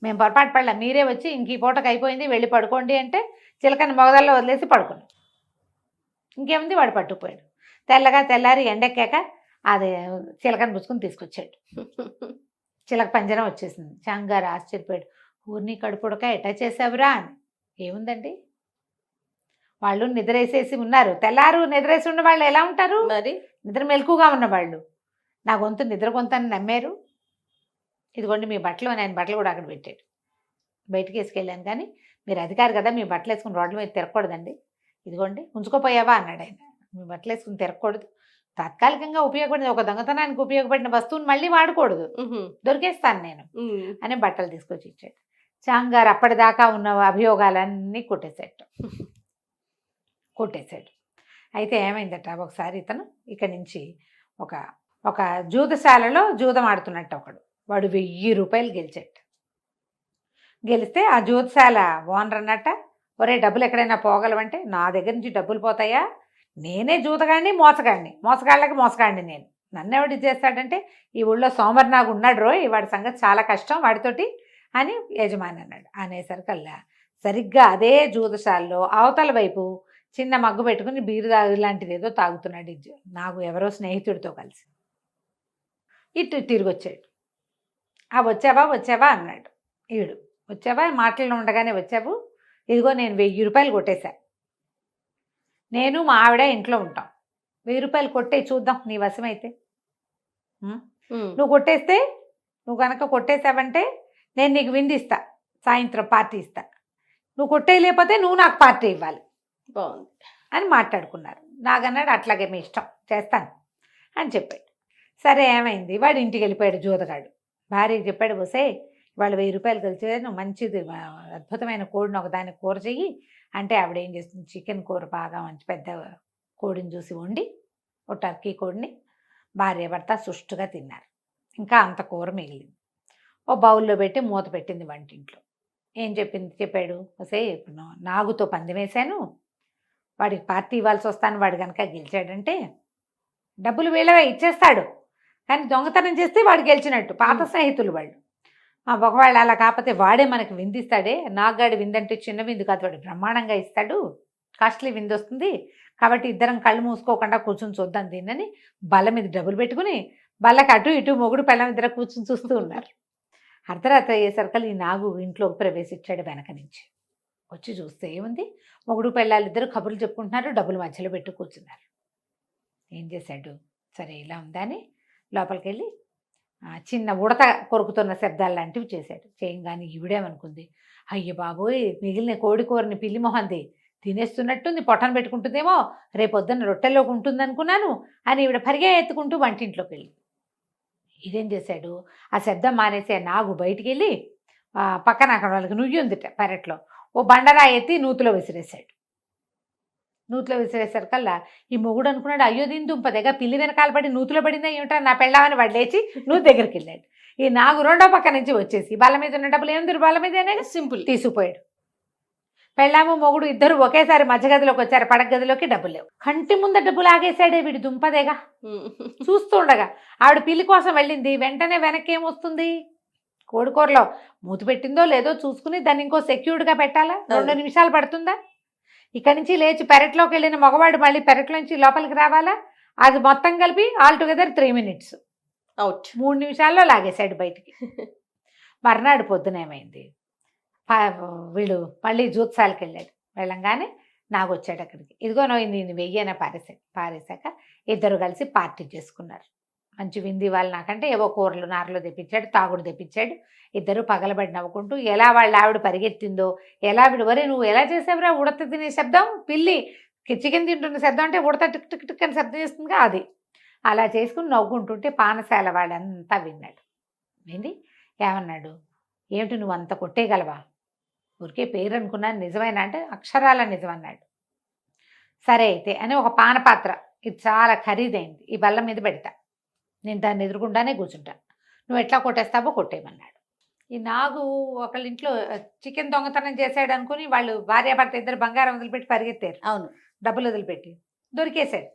మేము పొరపాటు పడలే, మీరే వచ్చి ఇంక ఈ పూటకు అయిపోయింది వెళ్ళి పడుకోండి అంటే చిలకని మొగదల్లో వదిలేసి పడుకున్నాం. ఇంకేముంది, వాడు పట్టుకుపోయాడు. తెల్లారి ఎండెక్కాక అది చిలకని పుచ్చుకుని తీసుకొచ్చాడు. చిలక పంజరం వచ్చేసింది. చాంగ్ గారు ఆశ్చర్యపోయాడు, ఊరిని కడుపుడక ఎట్టా చేసావురా అని. ఏముందండి, వాళ్ళు నిద్రేసేసి ఉన్నారు, తెల్లారు నిద్రేసి ఉన్న వాళ్ళు ఎలా ఉంటారు, మరి నిద్ర మెలకుగా ఉన్నవాళ్ళు. నా గొంతు నిద్ర గొంతని నమ్మారు, ఇదిగోండి మీ బట్టలు, ఆయన బట్టలు కూడా అక్కడ పెట్టాడు. బయటికి వేసుకెళ్ళాను, కానీ మీరు అధికారి కదా, మీ బట్టలు వేసుకుని రోడ్ల మీద తిరగకూడదండి, ఇదిగోండి ఉంచుకోపోయావా అన్నాడు ఆయన. మీ బట్టలు వేసుకుని తిరగకూడదు, తాత్కాలికంగా ఉపయోగపడింది, ఒక దొంగతనానికి ఉపయోగపడిన వస్తువుని మళ్ళీ వాడకూడదు, దొరికేస్తాను నేను అని బట్టలు తీసుకొచ్చి ఇచ్చాడు. చాంగ్ గారు అప్పటిదాకా ఉన్న అభియోగాలన్నీ కొట్టేశాడు. అయితే ఏమైందట, ఒకసారి ఇతను ఇక్కడి నుంచి ఒక ఒక జూదశాలలో జూదం ఆడుతున్నట్టు ఒకడు, వాడు 1000 రూపాయలు గెలిచాడు. గెలిస్తే ఆ జూదశాల ఓనర్ అన్నట్ట, ఒరే డబ్బులు ఎక్కడైనా పోగలవంటే, నా దగ్గర నుంచి డబ్బులు పోతాయా, నేనే జూతగాడిని మోసగాళ్ళకి మోసగాడిని నేను, నన్నెవడు చేస్తాడంటే, ఈ ఊళ్ళో సోమరినాగు ఉన్నాడు రోయ్, వాడి సంగతి చాలా కష్టం వాడితోటి అని యజమాని అన్నాడు. అనేసరికల్లా సరిగ్గా అదే జూదశాలలో అవతల వైపు చిన్న మగ్గు పెట్టుకుని బీరు లాంటిది ఏదో తాగుతున్నాడు నాకు ఎవరో స్నేహితుడితో కలిసి. ఇటు తిరిగి వచ్చాడు. వచ్చావా అన్నాడు. ఈడు వచ్చావా, మాటలు ఉండగానే వచ్చావు, ఇదిగో నేను 1000 రూపాయలు కొట్టేశా, నేను మా ఆవిడ ఇంట్లో ఉంటాం, 1000 రూపాయలు కొట్టే చూద్దాం నీ వశమైతే. నువ్వు కొట్టేస్తే, నువ్వు కనుక కొట్టేసావంటే నేను నీకు విందిస్తా, సాయంత్రం పార్టీ ఇస్తా, నువ్వు కొట్టేయలేకపోతే నువ్వు నాకు పార్టీ ఇవ్వాలి. బాగుంది అని మాట్లాడుకున్నారు. నాగన్నాడు అట్లాగే మీ ఇష్టం చేస్తాను అని చెప్పాడు. సరే ఏమైంది, వాడు ఇంటికి వెళ్ళిపోయాడు జూదగాడు. భార్యకి చెప్పాడు, వసే వాళ్ళు 1000 రూపాయలు కలిసి మంచిది అద్భుతమైన కోడిని ఒకదాన్ని కూర చెయ్యి అంటే, ఆవిడ ఏం చేస్తుంది, చికెన్ కూర బాగా మంచి పెద్ద కోడిని చూసి వండి, ఓ టర్కీ కోడిని భార్య భర్త సుష్టుగా తిన్నారు. ఇంకా అంత కూర మిగిలింది. ఓ బౌల్లో పెట్టి మూత పెట్టింది వంటింట్లో. ఏం చెప్పాడు, వసే నాగుతో పందెం వేశాను, వాడికి పార్టీ ఇవ్వాల్సి వస్తాను, వాడు కనుక గెలిచాడంటే డబ్బులు వీళ్ళవే ఇచ్చేస్తాడు, కానీ దొంగతనం చేస్తే వాడు గెలిచినట్టు, పాత స్నేహితులు వాళ్ళు. ఒకవేళ అలా కాకపోతే వాడే మనకి విందిస్తాడే, నాగాడి విందంటే చిన్న విందు కాదు, వాడు బ్రహ్మాండంగా ఇస్తాడు, కాస్ట్లీ విందు వస్తుంది, కాబట్టి ఇద్దరం కళ్ళు మూసుకోకుండా కూర్చొని చూద్దాం దీన్నని బల్ల మీద డబ్బులు పెట్టుకుని బల్లకి అటు ఇటు మొగుడు పెళ్ళం ఇద్దరు కూర్చొని చూస్తూ ఉన్నారు. అర్ధరాత్రి అయ్యేసరికల్ ఈ నాగు ఇంట్లోకి ప్రవేశించాడు వెనక నుంచి. వచ్చి చూస్తే ఏముంది, మొగుడు పెళ్ళాలు ఇద్దరు కబుర్లు చెప్పుకుంటున్నారు, డబ్బులు మధ్యలో పెట్టు కూర్చున్నారు. ఏం చేశాడు, సరే ఇలా ఉందని లోపలికి వెళ్ళి చిన్న ఉడత కొరుకుతున్న శబ్దాలు లాంటివి చేశాడు. చేయగానే ఈవిడేమనుకుంది, అయ్య బాబోయ్ మిగిలిన కోడి కూరని పిల్లి మొహంది తినేస్తున్నట్టుంది, పొట్టను పెట్టుకుంటుందేమో, రేపొద్దున్న రొట్టెల్లోకి ఉంటుంది అనుకున్నాను అని ఈవిడ పరిగా ఎత్తుకుంటూ వంటింట్లోకి వెళ్ళి. ఇదేం చేశాడు, ఆ శబ్దం మానేసే నాగు బయటికి వెళ్ళి పక్కన అక్కడ వాళ్ళకి నుయ్యి ఉందిట పెరట్లో, ఓ బండరా ఎత్తి నూతిలో విసిరేశాడు. నూతిలో విసిరేసరికల్లా ఈ మొగుడు అనుకున్నాడు, అయ్యో దీని దుంపదగా పిల్లి వెనకాల పడి నూతిలో పడిందా ఏమిటా నా పెళ్ళామని వాడు లేచి నూతి దగ్గరికి వెళ్ళాడు. ఈ నాగు రెండో పక్క నుంచి వచ్చేసి బల్ల మీద ఉన్న డబ్బులు ఏముంది, బల్ల మీద అనేది సింపుల్ తీసుకుపోయాడు. పెళ్ళాము మొగుడు ఇద్దరు ఒకేసారి మధ్య గదిలోకి వచ్చారు, పడక గదిలోకి డబ్బులు లేవు. కంటి ముంద డబ్బులు ఆగేశాడే వీడి దుంపదేగా. చూస్తూ ఉండగా ఆవిడ పిల్లి కోసం వెళ్ళింది, వెంటనే వెనక్కి ఏమొస్తుంది, కోడికూరలో మూతి పెట్టిందో లేదో చూసుకుని దాన్ని ఇంకో సెక్యూర్డ్గా పెట్టాలా, 2 నిమిషాలు పడుతుందా, ఇక్కడి నుంచి లేచి పెరట్లోకి వెళ్ళిన మగవాడు మళ్ళీ పెరట్లోంచి లోపలికి రావాలా, అది మొత్తం కలిపి ఆల్ టుగెదర్ 3 minutes అవుట్, 3 నిమిషాల్లో లాగేశాడు బయటికి. మర్నాడు పొద్దునేమైంది, వీడు మళ్ళీ జూత్సాలకి వెళ్ళాడు. వెళ్ళంగానే నాగొచ్చాడు అక్కడికి, ఇదిగో నేను 1000 పారేశాక ఇద్దరు కలిసి పార్టీ చేసుకున్నారు. మంచి వింది వాళ్ళు నాకంటే ఏవో కూరలు నారలు తెప్పించాడు, తాగుడు తెప్పించాడు. ఇద్దరు పగలబడి నవ్వుకుంటూ ఎలా వాళ్ళ ఆవిడ పరిగెత్తిందో, ఎలా వరే నువ్వు ఎలా చేసావురా, ఉడత తినే శబ్దం, పిల్లి చికెన్ తింటున్న శబ్దం అంటే ఉడత టిక్ టిక్ టిక్ అని శబ్దం చేస్తుందిగా అది, అలా చేసుకుని నవ్వుకుంటుంటే పానశాల వాళ్ళంతా విన్నాడు. వింది ఏమన్నాడు, ఏమిటి నువ్వు అంత కొట్టేయగలవా, ఊరికే పేరు అనుకున్నాను, నిజమేనా అంటే అక్షరాల నిజమన్నాడు. సరే అయితే అని ఒక పానపాత్ర, ఇది చాలా ఖరీదైంది, ఈ బల్ల మీద పెడతా, నేను దాన్ని ఎదురుకుండానే కూర్చుంటా, నువ్వు ఎట్లా కొట్టేస్తావో కొట్టేయమన్నాడు. ఈ నాగు ఒకళ్ళ ఇంట్లో చికెన్ దొంగతనం చేశాడు అనుకుని వాళ్ళు భార్యాభర్త ఇద్దరు బంగారం వదిలిపెట్టి పరిగెత్తారు. అవును, డబ్బులు వదిలిపెట్టి దొరికేశాడు.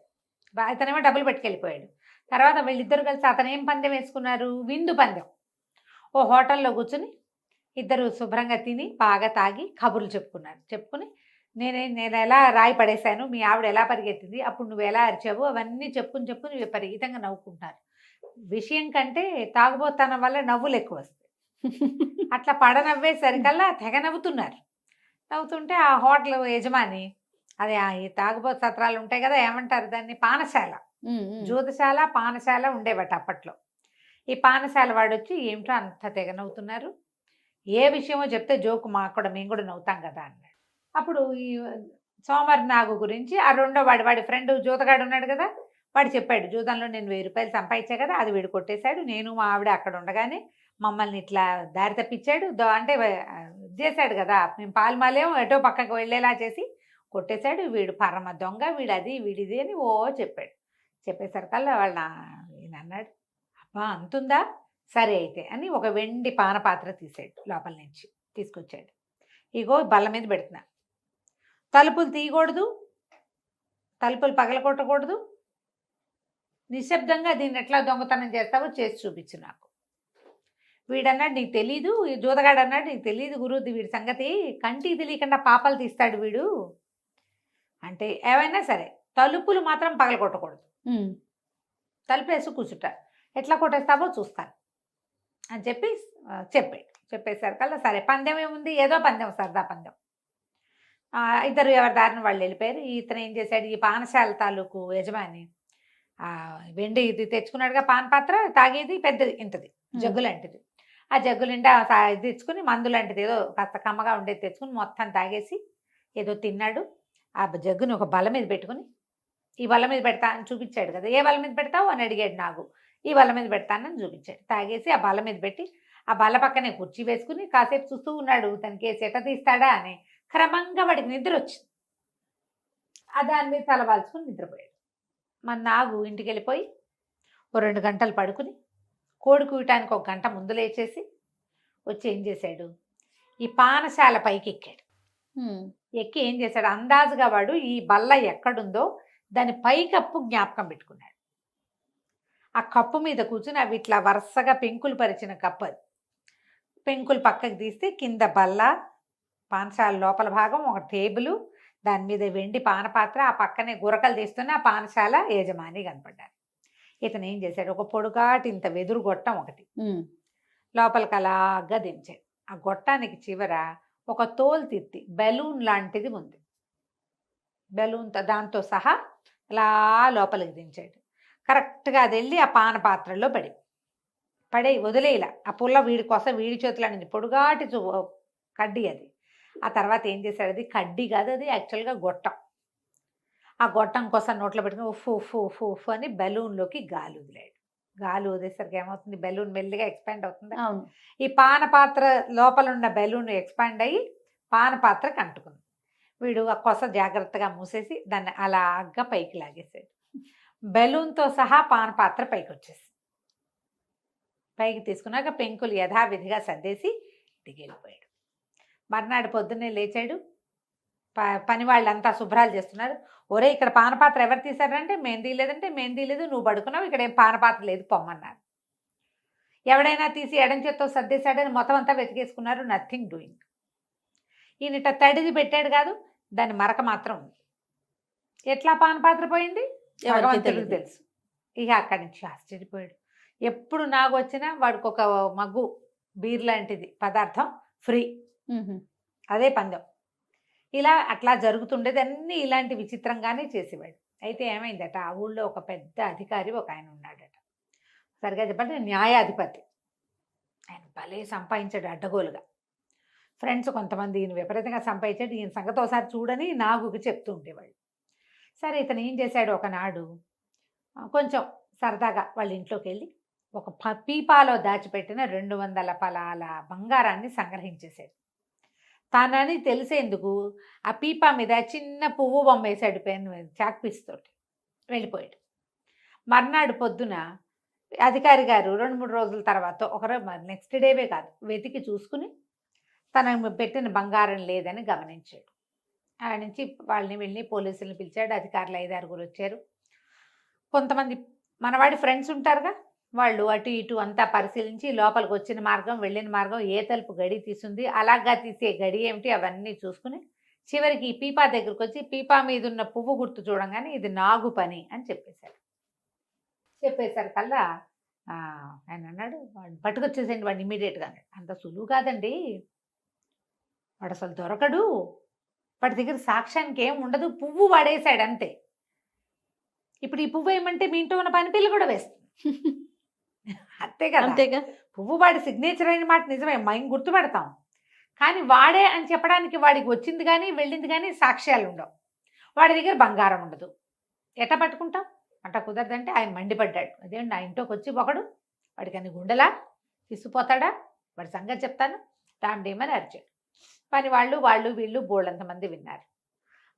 అతనేమో డబ్బులు పెట్టుకెళ్ళిపోయాడు. తర్వాత వీళ్ళిద్దరు కలిసి అతను ఏం పందెం వేసుకున్నారు, విందు పందెం. ఓ హోటల్లో కూర్చుని ఇద్దరు శుభ్రంగా తిని బాగా తాగి కబుర్లు చెప్పుకుని నేను ఎలా రాయి పడేశాను, మీ ఆవిడ ఎలా పరిగెత్తింది, అప్పుడు నువ్వు ఎలా అరిచావు, అవన్నీ చెప్పుకుని విపరీతంగా నవ్వుకుంటారు. విషయం కంటే తాగుబోతనం వల్ల నవ్వులు ఎక్కువ వస్తాయి. అట్లా పడనవ్వేసరికల్లా తెగ నవ్వుతుంటే ఆ హోటల్ యజమాని, అదే ఈ తాగుబోతు సత్రాలు ఉంటాయి కదా, ఏమంటారు దాన్ని, పానశాల, జూదశాల పానశాల ఉండేవట అప్పట్లో. ఈ పానశాల వాడు వచ్చి ఏమిటో అంత తెగ నవ్వుతున్నారు, ఏ విషయమో చెప్తే జోకు మేము కూడా నవ్వుతాం కదా అన్నాడు. అప్పుడు ఈ సోమర్ నాగు గురించి ఆ రెండో వాడి ఫ్రెండ్ జూతగాడు ఉన్నాడు కదా, వాడు చెప్పాడు, జూదంలో నేను 1000 రూపాయలు సంపాదించా కదా, అది వీడు కొట్టేశాడు, నేను మా ఆవిడ అక్కడ ఉండగానే మమ్మల్ని ఇట్లా దారి తప్పించాడు, అంటే చేశాడు కదా, మేము పాల్మాలేమో ఎటో పక్కకు వెళ్ళేలా చేసి కొట్టేశాడు, వీడు పరమ దొంగ, వీడది వీడిది అని ఓ చెప్పాడు. చెప్పేసరికల్లా వాళ్ళ అన్నాడు. అబ్బా అంతుందా, సరే అయితే అని ఒక వెండి పానపాత్ర తీసాడు, లోపల నుంచి తీసుకొచ్చాడు. ఇగో బల్ల మీద పెడుతున్నా, తలుపులు తీయకూడదు, తలుపులు పగలగొట్టకూడదు, నిశ్శబ్దంగా దీన్ని ఎట్లా దొంగతనం చేస్తావో చేసి చూపించు నాకు. వీడన్నాడు నీకు తెలీదు, ఈ జూదగాడు అన్నాడు నీకు తెలీదు గురువుది వీడి సంగతి, కంటికి తెలియకుండా పాపాలు తీస్తాడు వీడు అంటే. ఏమైనా సరే తలుపులు మాత్రం పగలగొట్టకూడదు, తలుపు వేసి కూర్చుంటా, ఎట్లా కొట్టేస్తావో చూస్తాను అని చెప్పి చెప్పేసరికల్లా సరే పందెం ఏముంది, ఏదో పందెం, సరదా పందెం. ఇద్దరు ఎవరి దారిని వాళ్ళు వెళ్ళిపోయారు. ఇతను ఏం చేశాడు, ఈ పానశాల తాలూకు యజమాని వెండి ఇది తెచ్చుకున్నాడుగా పానపాత్ర, తాగేది పెద్దది ఇంతది జగ్గు లాంటిది, ఆ జగ్గు నిండా ఇది తెచ్చుకుని మందు లాంటిది ఏదో కాస్త కమ్మగా ఉండేది తెచ్చుకుని మొత్తం తాగేసి ఏదో తిన్నాడు. ఆ జగ్గుని ఒక బల్ల మీద పెట్టుకుని ఈ బల్ల మీద పెడతా అని చూపించాడు కదా, ఏ బల్ల మీద పెడతావు అని అడిగాడు నాగు. ఈ బల్ల మీద పెడతానని చూపించాడు. తాగేసి ఆ బల్ల మీద పెట్టి ఆ బల్ల పక్కనే కుర్చీ వేసుకుని కాసేపు చూస్తూ ఉన్నాడు, తనకి ఎట తీస్తాడా అని. క్రమంగా వాడికి నిద్ర వచ్చింది, ఆ దాని మీద తలవాల్చుకుని నిద్రపోయాడు. మన నాగు ఇంటికి వెళ్ళిపోయి ఓ 2 గంటలు పడుకుని కోడి కూయటానికి 1 గంట ముందు లేచేసి వచ్చి ఏం చేశాడు, ఈ పానశాల పైకి ఎక్కాడు. ఎక్కి ఏం చేశాడు, అందాజుగా వాడు ఈ బల్ల ఎక్కడుందో దాని పైకప్పు జ్ఞాపకం పెట్టుకున్నాడు. ఆ కప్పు మీద కూర్చుని అవి ఇట్లా వరుసగా పెంకులు పరిచిన కప్పు, అది పెంకులు పక్కకు తీస్తే కింద బల్ల, పానశాల లోపల భాగం ఒక టేబుల్, దాని మీద వెండి పానపాత్ర, ఆ పక్కనే గురకలు తీస్తున్న ఆ పానశాల యజమాని కనపడ్డారు. ఇతను ఏం చేశాడు, ఒక పొడుగాటి ఇంత వెదురు గొట్టం ఒకటి లోపలికి అలాగా దించాడు. ఆ గొట్టానికి చివర ఒక తోలు తిత్తి బెలూన్ లాంటిది ఉంది, బెలూన్తో దాంతో సహా అలా లోపలికి దించాడు. కరెక్ట్గా అది వెళ్ళి ఆ పానపాత్రలో పడే వదిలేలా, ఆ పుల్ల వీడి కోసం వీడి చేతిలో అనేది పొడుగాటి కడ్డీ అది. ఆ తర్వాత ఏం చేశాడు, అది కడ్డీ కాదు, అది యాక్చువల్గా గొట్టం. ఆ గొట్టం కోసం నోట్లో పెట్టుకుని ఉఫ్ ఉఫ్ ఉఫ్ ఉఫ్ అని బెలూన్లోకి గాలి వదిలాడు. గాలి వదిలేసరికి ఏమవుతుంది, బెలూన్ మెల్లిగా ఎక్స్పాండ్ అవుతుంది. ఈ పానపాత్ర లోపల ఉన్న బెలూన్ ఎక్స్పాండ్ అయ్యి పానపాత్రకు అంటుకుంది. వీడు ఆ కొస జాగ్రత్తగా మూసేసి దాన్ని అలాగా పైకి లాగేసాడు. బెలూన్తో సహా పానపాత్ర పైకి వచ్చేసి పైకి తీసుకున్నాక పెంకులు యథావిధిగా సర్దేసి ఇంటికి వెళ్ళిపోయాడు. మర్నాడు పొద్దున్నే లేచాడు, పని వాళ్ళంతా శుభ్రాలు చేస్తున్నారు. ఒరే ఇక్కడ పానపాత్ర ఎవరు తీశారంటే మెహందీ లేదంటే మెహందీ లేదు, నువ్వు పడుకున్నావు, ఇక్కడ ఏం పానపాత్ర లేదు పొమ్మన్నారు. ఎవడైనా తీసి ఎడం చేత్తో సర్దేశాడని మొత్తం అంతా వెతికేసుకున్నారు. Nothing doing. ఈయనట తడిది పెట్టాడు కాదు, దాని మరక మాత్రం ఉంది. ఎట్లా పానపాత్ర పోయింది భగవంతుడికి తెలుసు. ఇక అక్కడి నుంచి ఆశ్చర్యపోయాడు. ఎప్పుడు నాకు వచ్చినా వాడికి ఒక మగ్గు బీర్ లాంటిది పదార్థం ఫ్రీ, అదే పందెం. ఇలా అట్లా జరుగుతుండేది. అన్నీ ఇలాంటి విచిత్రంగానే చేసేవాడు. అయితే ఏమైందట, ఆ ఊళ్ళో ఒక పెద్ద అధికారి ఒక ఆయన ఉన్నాడట. సరిగా చెప్పంటే న్యాయాధిపతి. ఆయన భలే సంపాదించాడు అడ్డగోలుగా. ఫ్రెండ్స్ కొంతమంది ఈయన విపరీతంగా సంపాదించాడు, ఈయన సంగతి ఒకసారి చూడని నాగుకి చెప్తూ ఉండేవాళ్ళు. సరే ఇతను ఏం చేశాడు, ఒకనాడు కొంచెం సరదాగా వాళ్ళ ఇంట్లోకి వెళ్ళి ఒక పీపాలో దాచిపెట్టిన 200 పలాల బంగారాన్ని సంగ్రహించేశాడు. తానని తెలిసేందుకు ఆ పీపా మీద చిన్న పువ్వు బొమ్మ వేసాడు పెన్ చాక్పీస్ తోటి, వెళ్ళిపోయాడు. మర్నాడు పొద్దున అధికారి గారు 2-3 రోజుల తర్వాత నెక్స్ట్ డేవే కాదు వెతికి చూసుకుని తనకు పెట్టిన బంగారం లేదని గమనించాడు. ఆ నుంచి వాళ్ళని వెళ్ళి పోలీసులను పిలిచాడు. అధికారులు 5-6 వచ్చారు. కొంతమంది మనవాడి ఫ్రెండ్స్ ఉంటారుగా, వాళ్ళు అటు ఇటు అంతా పరిశీలించి లోపలికి వచ్చిన మార్గం వెళ్ళిన మార్గం ఏ తలుపు గడి తీసింది, అలాగా తీసే గడి ఏమిటి అవన్నీ చూసుకుని చివరికి ఈ పీపా దగ్గరకు వచ్చి పీపా మీద ఉన్న పువ్వు గుర్తు చూడంగానే ఇది నాగు పని అని చెప్పేసరికల్లా ఆయన అన్నాడు, వాడిని పట్టుకొచ్చేసేయండి వాడిని ఇమీడియట్గా అన్నాడు. అంత సులువు కాదండి, వాడు అసలు దొరకడు, వాడి దగ్గర సాక్ష్యానికి ఏం ఉండదు, పువ్వు వాడేశాడు అంతే. ఇప్పుడు ఈ పువ్వు ఏమంటే మీ ఇంట్లో ఉన్న పని పిల్ల కూడా వేస్తుంది అంతేగా. పువ్వు వాడి సిగ్నేచర్ అయిన మాట నిజమే, మేము గుర్తుపెడతాం, కానీ వాడే అని చెప్పడానికి వాడికి వచ్చింది కానీ వెళ్ళింది కానీ సాక్ష్యాలు ఉండవు. వాడి దగ్గర బంగారం ఉండదు, ఎట్లా పట్టుకుంటాం అంట. కుదరదంటే ఆయన మండిపడ్డాడు. అదేంటి నా ఇంట్లోకి వచ్చి ఒకడు వాడికి అన్ని గుండెలా తీసుకుపోతాడా, వాడి సంగతి చెప్తాను రామ్డేమని అరిచాడు. పని వాళ్ళు వీళ్ళు బోళ్ళంతమంది విన్నారు.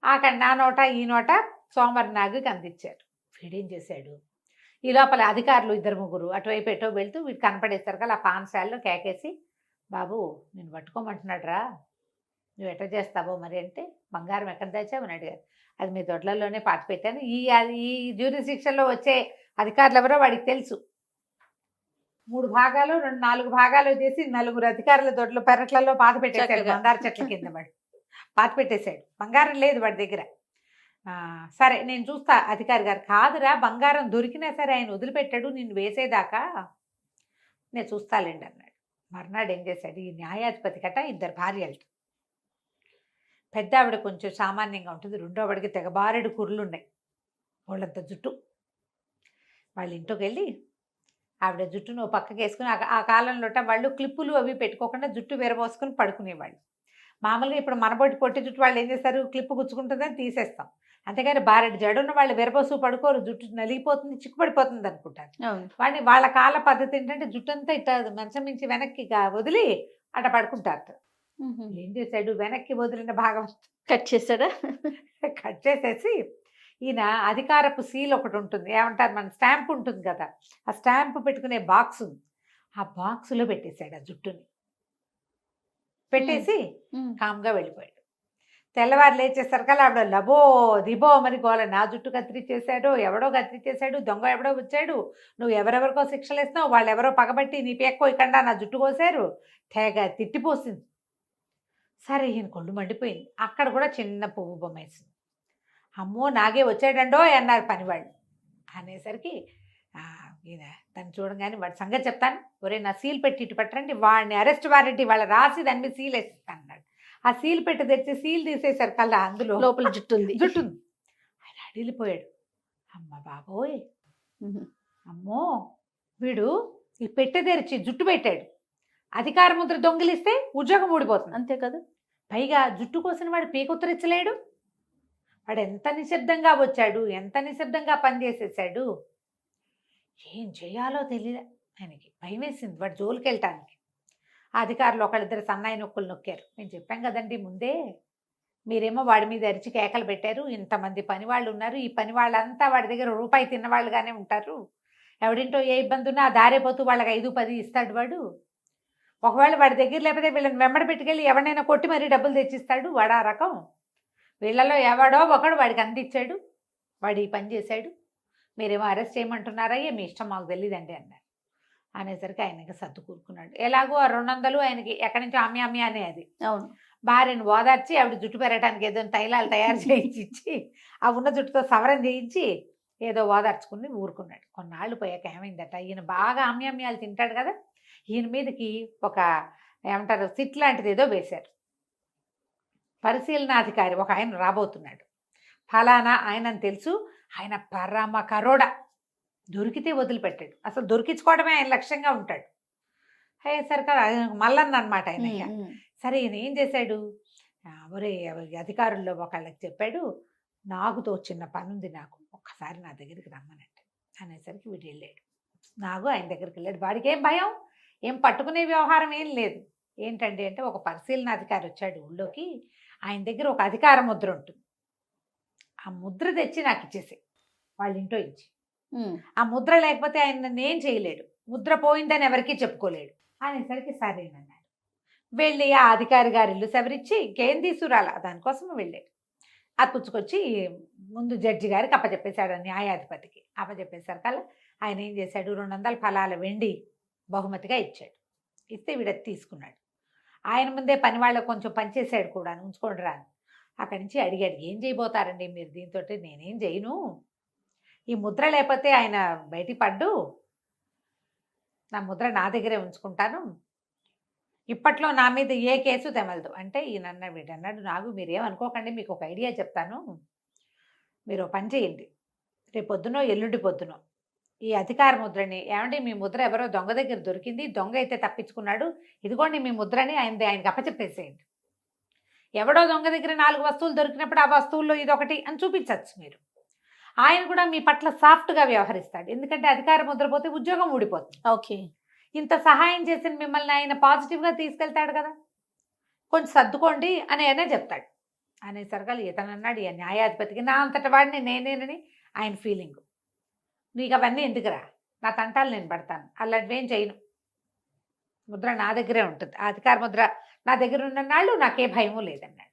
అక్కడ నా నోట ఈ నోట సోమవారి నాగుకి అందించారు. వీడేం చేశాడు, ఈ లోపల అధికారులు 2-3 అటువైపు ఎటో వెళ్తూ వీడు కనపడేస్తారు కదా ఆ పాన్శాలలో కేకేసి, బాబు నేను పట్టుకోమంటున్నాడు రా, నువ్వు ఎట్లా చేస్తావో మరి అంటే, బంగారం ఎక్కడ దాచావు అని అడిగారు. అది మీ దొడ్లలోనే పాతి పెట్టాను. ఈ జ్యూరిస్డిక్షన్లో వచ్చే అధికారులు ఎవరో వాడికి తెలుసు. 3 భాగాలు 4 భాగాలు చేసి 4 అధికారుల దొడ్ల పెరట్లలో పాతి పెట్టేశాడు. చక్కగా. మందార చెట్ల కింద వాడు పాతి పెట్టేశాడు. బంగారం లేదు వాడి దగ్గర. సరే నేను చూస్తా అధికారి గారు. కాదురా, బంగారం దొరికినా సరే ఆయన వదిలిపెట్టాడు నిన్ను వేసేదాకా, నేను చూస్తాలేండి అన్నాడు. మర్నాడు ఏం చేశాడు, ఈ న్యాయాధిపతి కట 2 భార్యలు. పెద్ద ఆవిడ కొంచెం సామాన్యంగా ఉంటుంది, రెండో ఆవిడకి తెగబారెడు కుర్రలు ఉన్నాయి, వాళ్ళంత జుట్టు. వాళ్ళ ఇంట్లోకి వెళ్ళి ఆవిడ జుట్టును పక్కకి వేసుకుని, ఆ కాలంలో వాళ్ళు క్లిప్పులు అవి పెట్టుకోకుండా జుట్టు విరబోసుకుని పడుకునేవాళ్ళు. మామూలుగా ఇప్పుడు మనబొట్టి పొట్టి జుట్టు వాళ్ళు ఏం చేస్తారు, క్లిప్పు గుచ్చుకుంటుందని తీసేస్తాం. అంతేగాని బారెడు జడున్న వాళ్ళు విరబోసు పడుకోరు, జుట్టు నలిగిపోతుంది చిక్కుపడిపోతుంది అనుకుంటారు. వాడిని వాళ్ళ కాల పద్ధతి ఏంటంటే జుట్టు అంతా ఇట్లా మంచం మించి వెనక్కి వదిలి అట్ట పడుకుంటారు. ఏం చేశాడు, వెనక్కి వదిలిన భాగం కట్ చేశాడా? కట్ చేసేసి, ఈయన అధికారపు సీల్ ఒకటి ఉంటుంది, ఏమంటారు మన స్టాంప్ ఉంటుంది కదా, ఆ స్టాంప్ పెట్టుకునే బాక్స్ ఉంది, ఆ బాక్సులో పెట్టేశాడు ఆ జుట్టుని. పెట్టేసి కామ్గా వెళ్ళిపోయాడు. తెల్లవారు లేచేసరికల్లా ఆవిడ లబో దిబో మరి గోల, నా జుట్టు కత్తిరించేశాడు, ఎవడో కత్తిరించేశాడు, దొంగ ఎవడో వచ్చాడు, నువ్వు ఎవరెవరికో శిక్షలు వేస్తున్నావు, వాళ్ళు ఎవరో పగబట్టి నీ పేక్కో ఇక్కడ నా జుట్టు కోసారు, తెగ తిట్టిపోసింది. సరే ఈయన కొళ్ళు మండిపోయింది. అక్కడ కూడా చిన్న పువ్వు బొమ్మ వేసింది. అమ్మో నాగే వచ్చాడండో అన్నారు పనివాళ్ళు. అనేసరికి ఈయన తను చూడగానే వాడి సంగతి చెప్తాను, ఒరే నా సీల్ పెట్టి ఇటు పట్టరండి, వాడిని అరెస్ట్ వారెంట్ వాళ్ళ రాసి దాని మీద సీల్ వేసిస్తాను అన్నాడు. ఆ సీల్ పెట్టి తెచ్చి సీల్ తీసేశారు కల్లా, అందులో లోపల జుట్టు ఉంది. ఆయన అడిలిపోయాడు. అమ్మ బాబోయ్, అమ్మో వీడు ఈ పెట్టె తెరిచి జుట్టు పెట్టాడు, అధికార ముద్ర దొంగిలిస్తే ఉద్యోగం ఊడిపోతుంది. అంతే కదా. పైగా జుట్టు కోసిన వాడు పీకుత్తరిచ్చలేడు. వాడు ఎంత నిశ్శబ్దంగా వచ్చాడు, ఎంత నిశ్శబ్దంగా పనిచేసేసాడు. ఏం చేయాలో తెలియలే ఆయనకి. భయం వేసింది వాడు జోలికి వెళ్ళటానికి. ఆ అధికారులు ఒకళ్ళిద్దరు సన్నాయి నొక్కులు నొక్కారు. నేను చెప్పాం కదండి ముందే, మీరేమో వాడి మీద అరిచి కేకలు పెట్టారు, ఇంతమంది పని వాళ్ళు ఉన్నారు, ఈ పని వాళ్ళంతా వాడి దగ్గర రూపాయి తిన్నవాళ్ళుగానే ఉంటారు, ఎవడింటో ఏ ఇబ్బంది ఉన్నా ఆ దారేపోతూ వాళ్ళకి 5-10 ఇస్తాడు వాడు. ఒకవేళ వాడి దగ్గర లేకపోతే వీళ్ళని వెంబడి పెట్టుకెళ్ళి ఎవరినైనా కొట్టి మరీ డబ్బులు తెచ్చిస్తాడు వాడు. ఆ రకం వీళ్ళలో ఎవడో ఒకడు వాడికి అందించాడు, వాడు ఈ పని చేశాడు, మీరేమో అరెస్ట్ చేయమంటున్నారా, మీ ఇష్టం మాకు తెలియదండి అన్నారు. అనేసరికి ఆయనకి సర్దు కూరుకున్నాడు. ఎలాగో ఆ 200 ఆయనకి ఎక్కడి నుంచో అమ్మి అనేది. అవును. భార్యను ఓదార్చి ఆవిడ జుట్టు పెరగడానికి ఏదో తైలాలు తయారు చేయించి ఆ ఉన్న జుట్టుతో సవరం చేయించి ఏదో ఓదార్చుకుని ఊరుకున్నాడు. కొన్నాళ్ళు పోయాక ఏమైందట, ఈయన బాగా అమ్యాలు తింటాడు కదా, ఈయన మీదకి ఒక ఏమంటారు సిట్ లాంటిది ఏదో వేశారు. పరిశీలనాధికారి ఒక ఆయన రాబోతున్నాడు, ఫలానా ఆయనని తెలుసు, ఆయన పరమ కరోడ, దొరికితే వదిలిపెట్టాడు, అసలు దొరికించుకోవడమే ఆయన లక్ష్యంగా ఉంటాడు. అయ్యేసరికి మల్లన్న అనమాట ఆయన. సరే ఈయన ఏం చేశాడు, ఒరే అధికారుల్లో ఒకళ్ళకి చెప్పాడు, నాగుతో చిన్న పని ఉంది నాకు, ఒక్కసారి నా దగ్గరికి రమ్మనంటే. అనేసరికి వీడు వెళ్ళాడు. నాగు ఆయన దగ్గరికి వెళ్ళాడు. వాడికి ఏం భయం, ఏం పట్టుకునే వ్యవహారం ఏం లేదు. ఏంటండి అంటే, ఒక పరిశీలనాధికారి వచ్చాడు ఊళ్ళోకి, ఆయన దగ్గర ఒక అధికార ముద్ర ఉంటుంది, ఆ ముద్ర తెచ్చి నాకు ఇచ్చేసి వాళ్ళ ఇంట్లో ఇచ్చి, ఆ ముద్ర లేకపోతే ఆయన నన్ను ఏం చేయలేడు, ముద్ర పోయిందని ఎవరికీ చెప్పుకోలేడు. అనేసరికి సరేనన్నాడు. వెళ్ళి ఆ అధికారి గారి ఇల్లు సవరించి ఇంకేం తీసుకురాలా, దానికోసం వెళ్ళాడు. ఆ పుచ్చుకొచ్చి ముందు జడ్జి గారికి అప్పచెప్పేశాడు, న్యాయాధిపతికి అప్పచెప్పేసరికల్లా ఆయన ఏం చేశాడు, 200 ఫలాల వెండి బహుమతిగా ఇచ్చాడు. ఇస్తే వీడ తీసుకున్నాడు. ఆయన ముందే పని వాళ్ళకు కొంచెం పనిచేసాడు కూడా, ఉంచుకోండి రాని. అక్కడి నుంచి అడిగాడు, ఏం చేయబోతారండి మీరు దీంతో? నేనేం చేయను, ఈ ముద్ర లేకపోతే ఆయన బయటికి పడ్డు, నా ముద్ర నా దగ్గరే ఉంచుకుంటాను, ఇప్పట్లో నా మీద ఏ కేసు తెమలదు అంటే. ఈయన వీడన్నాడు, నాకు మీరేమనుకోకండి, మీకు ఒక ఐడియా చెప్తాను, మీరు పని చేయండి, రేపు పొద్దునో ఎల్లుండి పొద్దునో ఈ అధికార ముద్రని, ఏమంటే మీ ముద్ర ఎవరో దొంగ దగ్గర దొరికింది, దొంగ అయితే తప్పించుకున్నాడు, ఇదిగోండి మీ ముద్రని ఆయనకి అప్పచెప్పేసేయండి. ఎవడో దొంగ దగ్గర 4 వస్తువులు దొరికినప్పుడు ఆ వస్తువుల్లో ఇదొకటి అని చూపించవచ్చు మీరు. ఆయన కూడా మీ పట్ల సాఫ్ట్గా వ్యవహరిస్తాడు, ఎందుకంటే అధికార ముద్ర పోతే ఉద్యోగం ఊడిపోతుంది. ఓకే. ఇంత సహాయం చేసిన మిమ్మల్ని ఆయన పాజిటివ్గా తీసుకెళ్తాడు కదా, కొంచెం సర్దుకోండి అని ఆయనే చెప్తాడు. అనేసరికి ఇతను అన్నాడు, న్యాయాధిపతికి నా అంతటి వాడిని నేనేనని ఆయన ఫీలింగ్. నీకు అవన్నీ ఎందుకురా, నా తంటాలు నేను పడతాను, అలాంటివి ఏం చేయను, ముద్ర నా దగ్గరే ఉంటుంది, ఆ అధికార ముద్ర నా దగ్గర ఉన్న నాళ్ళు నాకే భయము లేదన్నాడు.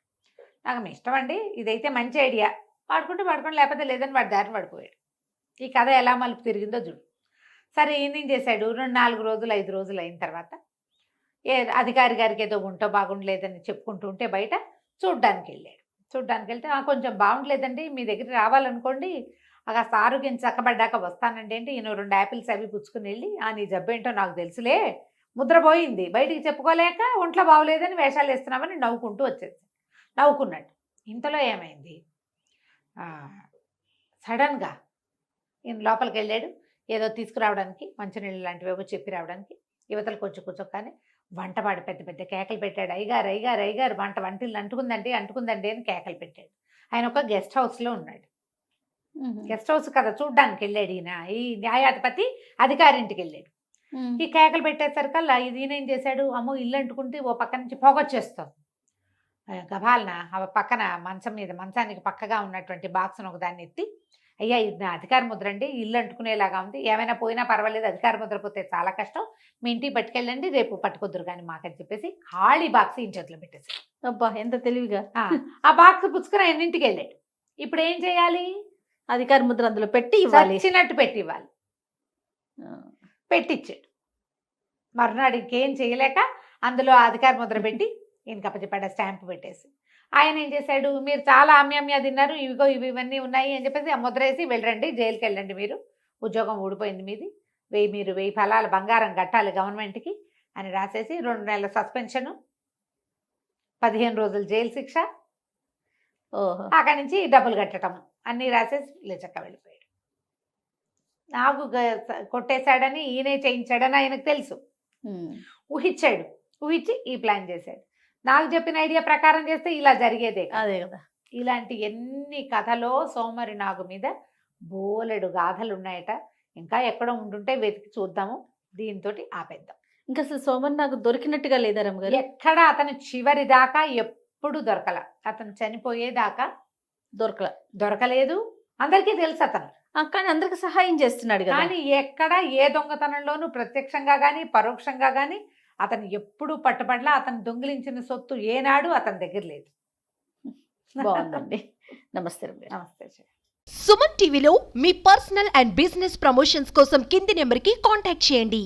నాకు మీ ఇష్టం అండి, ఇదైతే మంచి ఐడియా, వాడుకుంటే లేకపోతే లేదని వాడి దారిని పడిపోయాడు. ఈ కథ ఎలా మలుపు తిరిగిందో చూడు. సరే ఈయన ఏం చేశాడు, 2-4 రోజులు 5 రోజులు అయిన తర్వాత అధికారి గారికి ఏదో ఉంటో బాగుండలేదని చెప్పుకుంటూ ఉంటే బయట చూడ్డానికి వెళ్ళాడు. చూడ్డానికి వెళ్తే కొంచెం బాగుండలేదండి, మీ దగ్గర రావాలనుకోండి, కాస్త ఆరోగ్యం చక్కబడ్డాక వస్తానండి అంటే ఈయన 2 యాపిల్స్ అవి పుచ్చుకుని వెళ్ళి, నీ జబ్బు ఏంటో నాకు తెలుసులే, ముద్ర పోయింది, బయటికి చెప్పుకోలేక ఒంట్లో బాగోలేదని వేషాలు వేస్తున్నామని నవ్వుకుంటూ వచ్చేసి నవ్వుకున్నాడు. ఇంతలో ఏమైంది, సడన్గా ఈయన లోపలికి వెళ్ళాడు ఏదో తీసుకురావడానికి, మంచినీళ్ళు లాంటివి ఏవో చెప్పి రావడానికి. యువతలు కొంచెం కూర్చోగానే వంటవాడు పెద్ద పెద్ద కేకలు పెట్టాడు, అయ్యగారు వంటిల్ని అంటుకుందండి అని కేకలు పెట్టాడు. ఆయన ఒక గెస్ట్ హౌస్లో ఉన్నాడు. గెస్ట్ హౌస్ కదా చూడ్డానికి వెళ్ళాడు ఈయన, ఈ న్యాయాధిపతి అధికారింటికి వెళ్ళాడు. ఈ కేకలు పెట్టేసరికల్లా ఈయన ఏం చేశాడు, అమ్మో ఇల్లు అంటుకుంటే ఓ పక్క నుంచి పొగొచ్చేస్తాం, గబాలన ఆ పక్కన మంచానికి పక్కగా ఉన్నటువంటి బాక్స్ను ఒకదాన్ని ఎత్తి, అయ్యా ఇది నా అధికార ముద్ర అండి, ఇల్లు అంటుకునేలాగా ఉంది, ఏమైనా పోయినా పర్వాలేదు, అధికార ముద్ర పోతే చాలా కష్టం, మీ ఇంటికి పట్టుకెళ్ళండి, రేపు పట్టుకొద్దురు కానీ మాకని చెప్పేసి ఖాళీ బాక్స్ ఈయన చేతిలో పెట్టేశాడు. అబ్బా ఎంత తెలివిగా. ఆ బాక్స్ పుచ్చుకుని ఆయన ఇంటికి వెళ్ళాడు. ఇప్పుడు ఏం చేయాలి, అధికార ముద్ర అందులో పెట్టి ఇవ్వాలి, చిన్నట్టు పెట్టి ఇవ్వాలి. పెట్టించాడు. మరునాడు ఇంకేం చేయలేక అందులో అధికార ముద్ర పెట్టి ఈయనకి అప్పచెప్పాడు, స్టాంపు పెట్టేసి. ఆయన ఏం చేశాడు, మీరు చాలా ఆమ్యామ్యా తిన్నారు, ఇవన్నీ ఉన్నాయి అని చెప్పేసి ఆ ముద్ర వేసి వెళ్ళండి, జైలుకి వెళ్ళండి, మీరు ఉద్యోగం ఊడిపోయింది మీది, 1000 ఫలాల బంగారం కట్టాలి గవర్నమెంట్కి అని రాసేసి 2 నెలల సస్పెన్షను, 15 రోజులు జైలు శిక్ష, అక్కడి నుంచి డబ్బులు కట్టడం అన్నీ రాసేసి లేచక్క వెళ్ళిపోయాడు. నాకు కొట్టేశాడని ఈయనే చేయించాడని ఆయనకు తెలుసు, ఊహించి ఈ ప్లాన్ చేశాడు. నాకు చెప్పిన ఐడియా ప్రకారం చేస్తే ఇలా జరిగేదే. అదే కదా. ఇలాంటి ఎన్ని కథలో సోమరి నాగు మీద బోలెడు గాథలు ఉన్నాయట. ఇంకా ఎక్కడ ఉంటుంటే వెతికి చూద్దాము, దీంతో ఆపేద్దాం. ఇంకా అసలు సోమరి నాకు దొరికినట్టుగా లేదా రమ్మగారు? ఎక్కడ అతను చివరి దాకా ఎప్పుడు దొరకల, అతను చనిపోయేదాకా దొరకలేదు. అందరికీ తెలుసు అతను, కానీ అందరికి సహాయం చేస్తున్నాడు కదా. కానీ ఎక్కడ ఏ దొంగతనంలోనూ ప్రత్యక్షంగా కానీ పరోక్షంగా కానీ అతను ఎప్పుడు పట్టుబడలా. అతను దొంగిలించిన సొత్తు ఏనాడు అతని దగ్గర లేదు. బాగుందండి. నమస్తే. నమస్తే. సుమన్ టీవీలో మీ పర్సనల్ అండ్ బిజినెస్ ప్రమోషన్స్ కోసం కింది నెంబర్కి కాంటాక్ట్ చేయండి.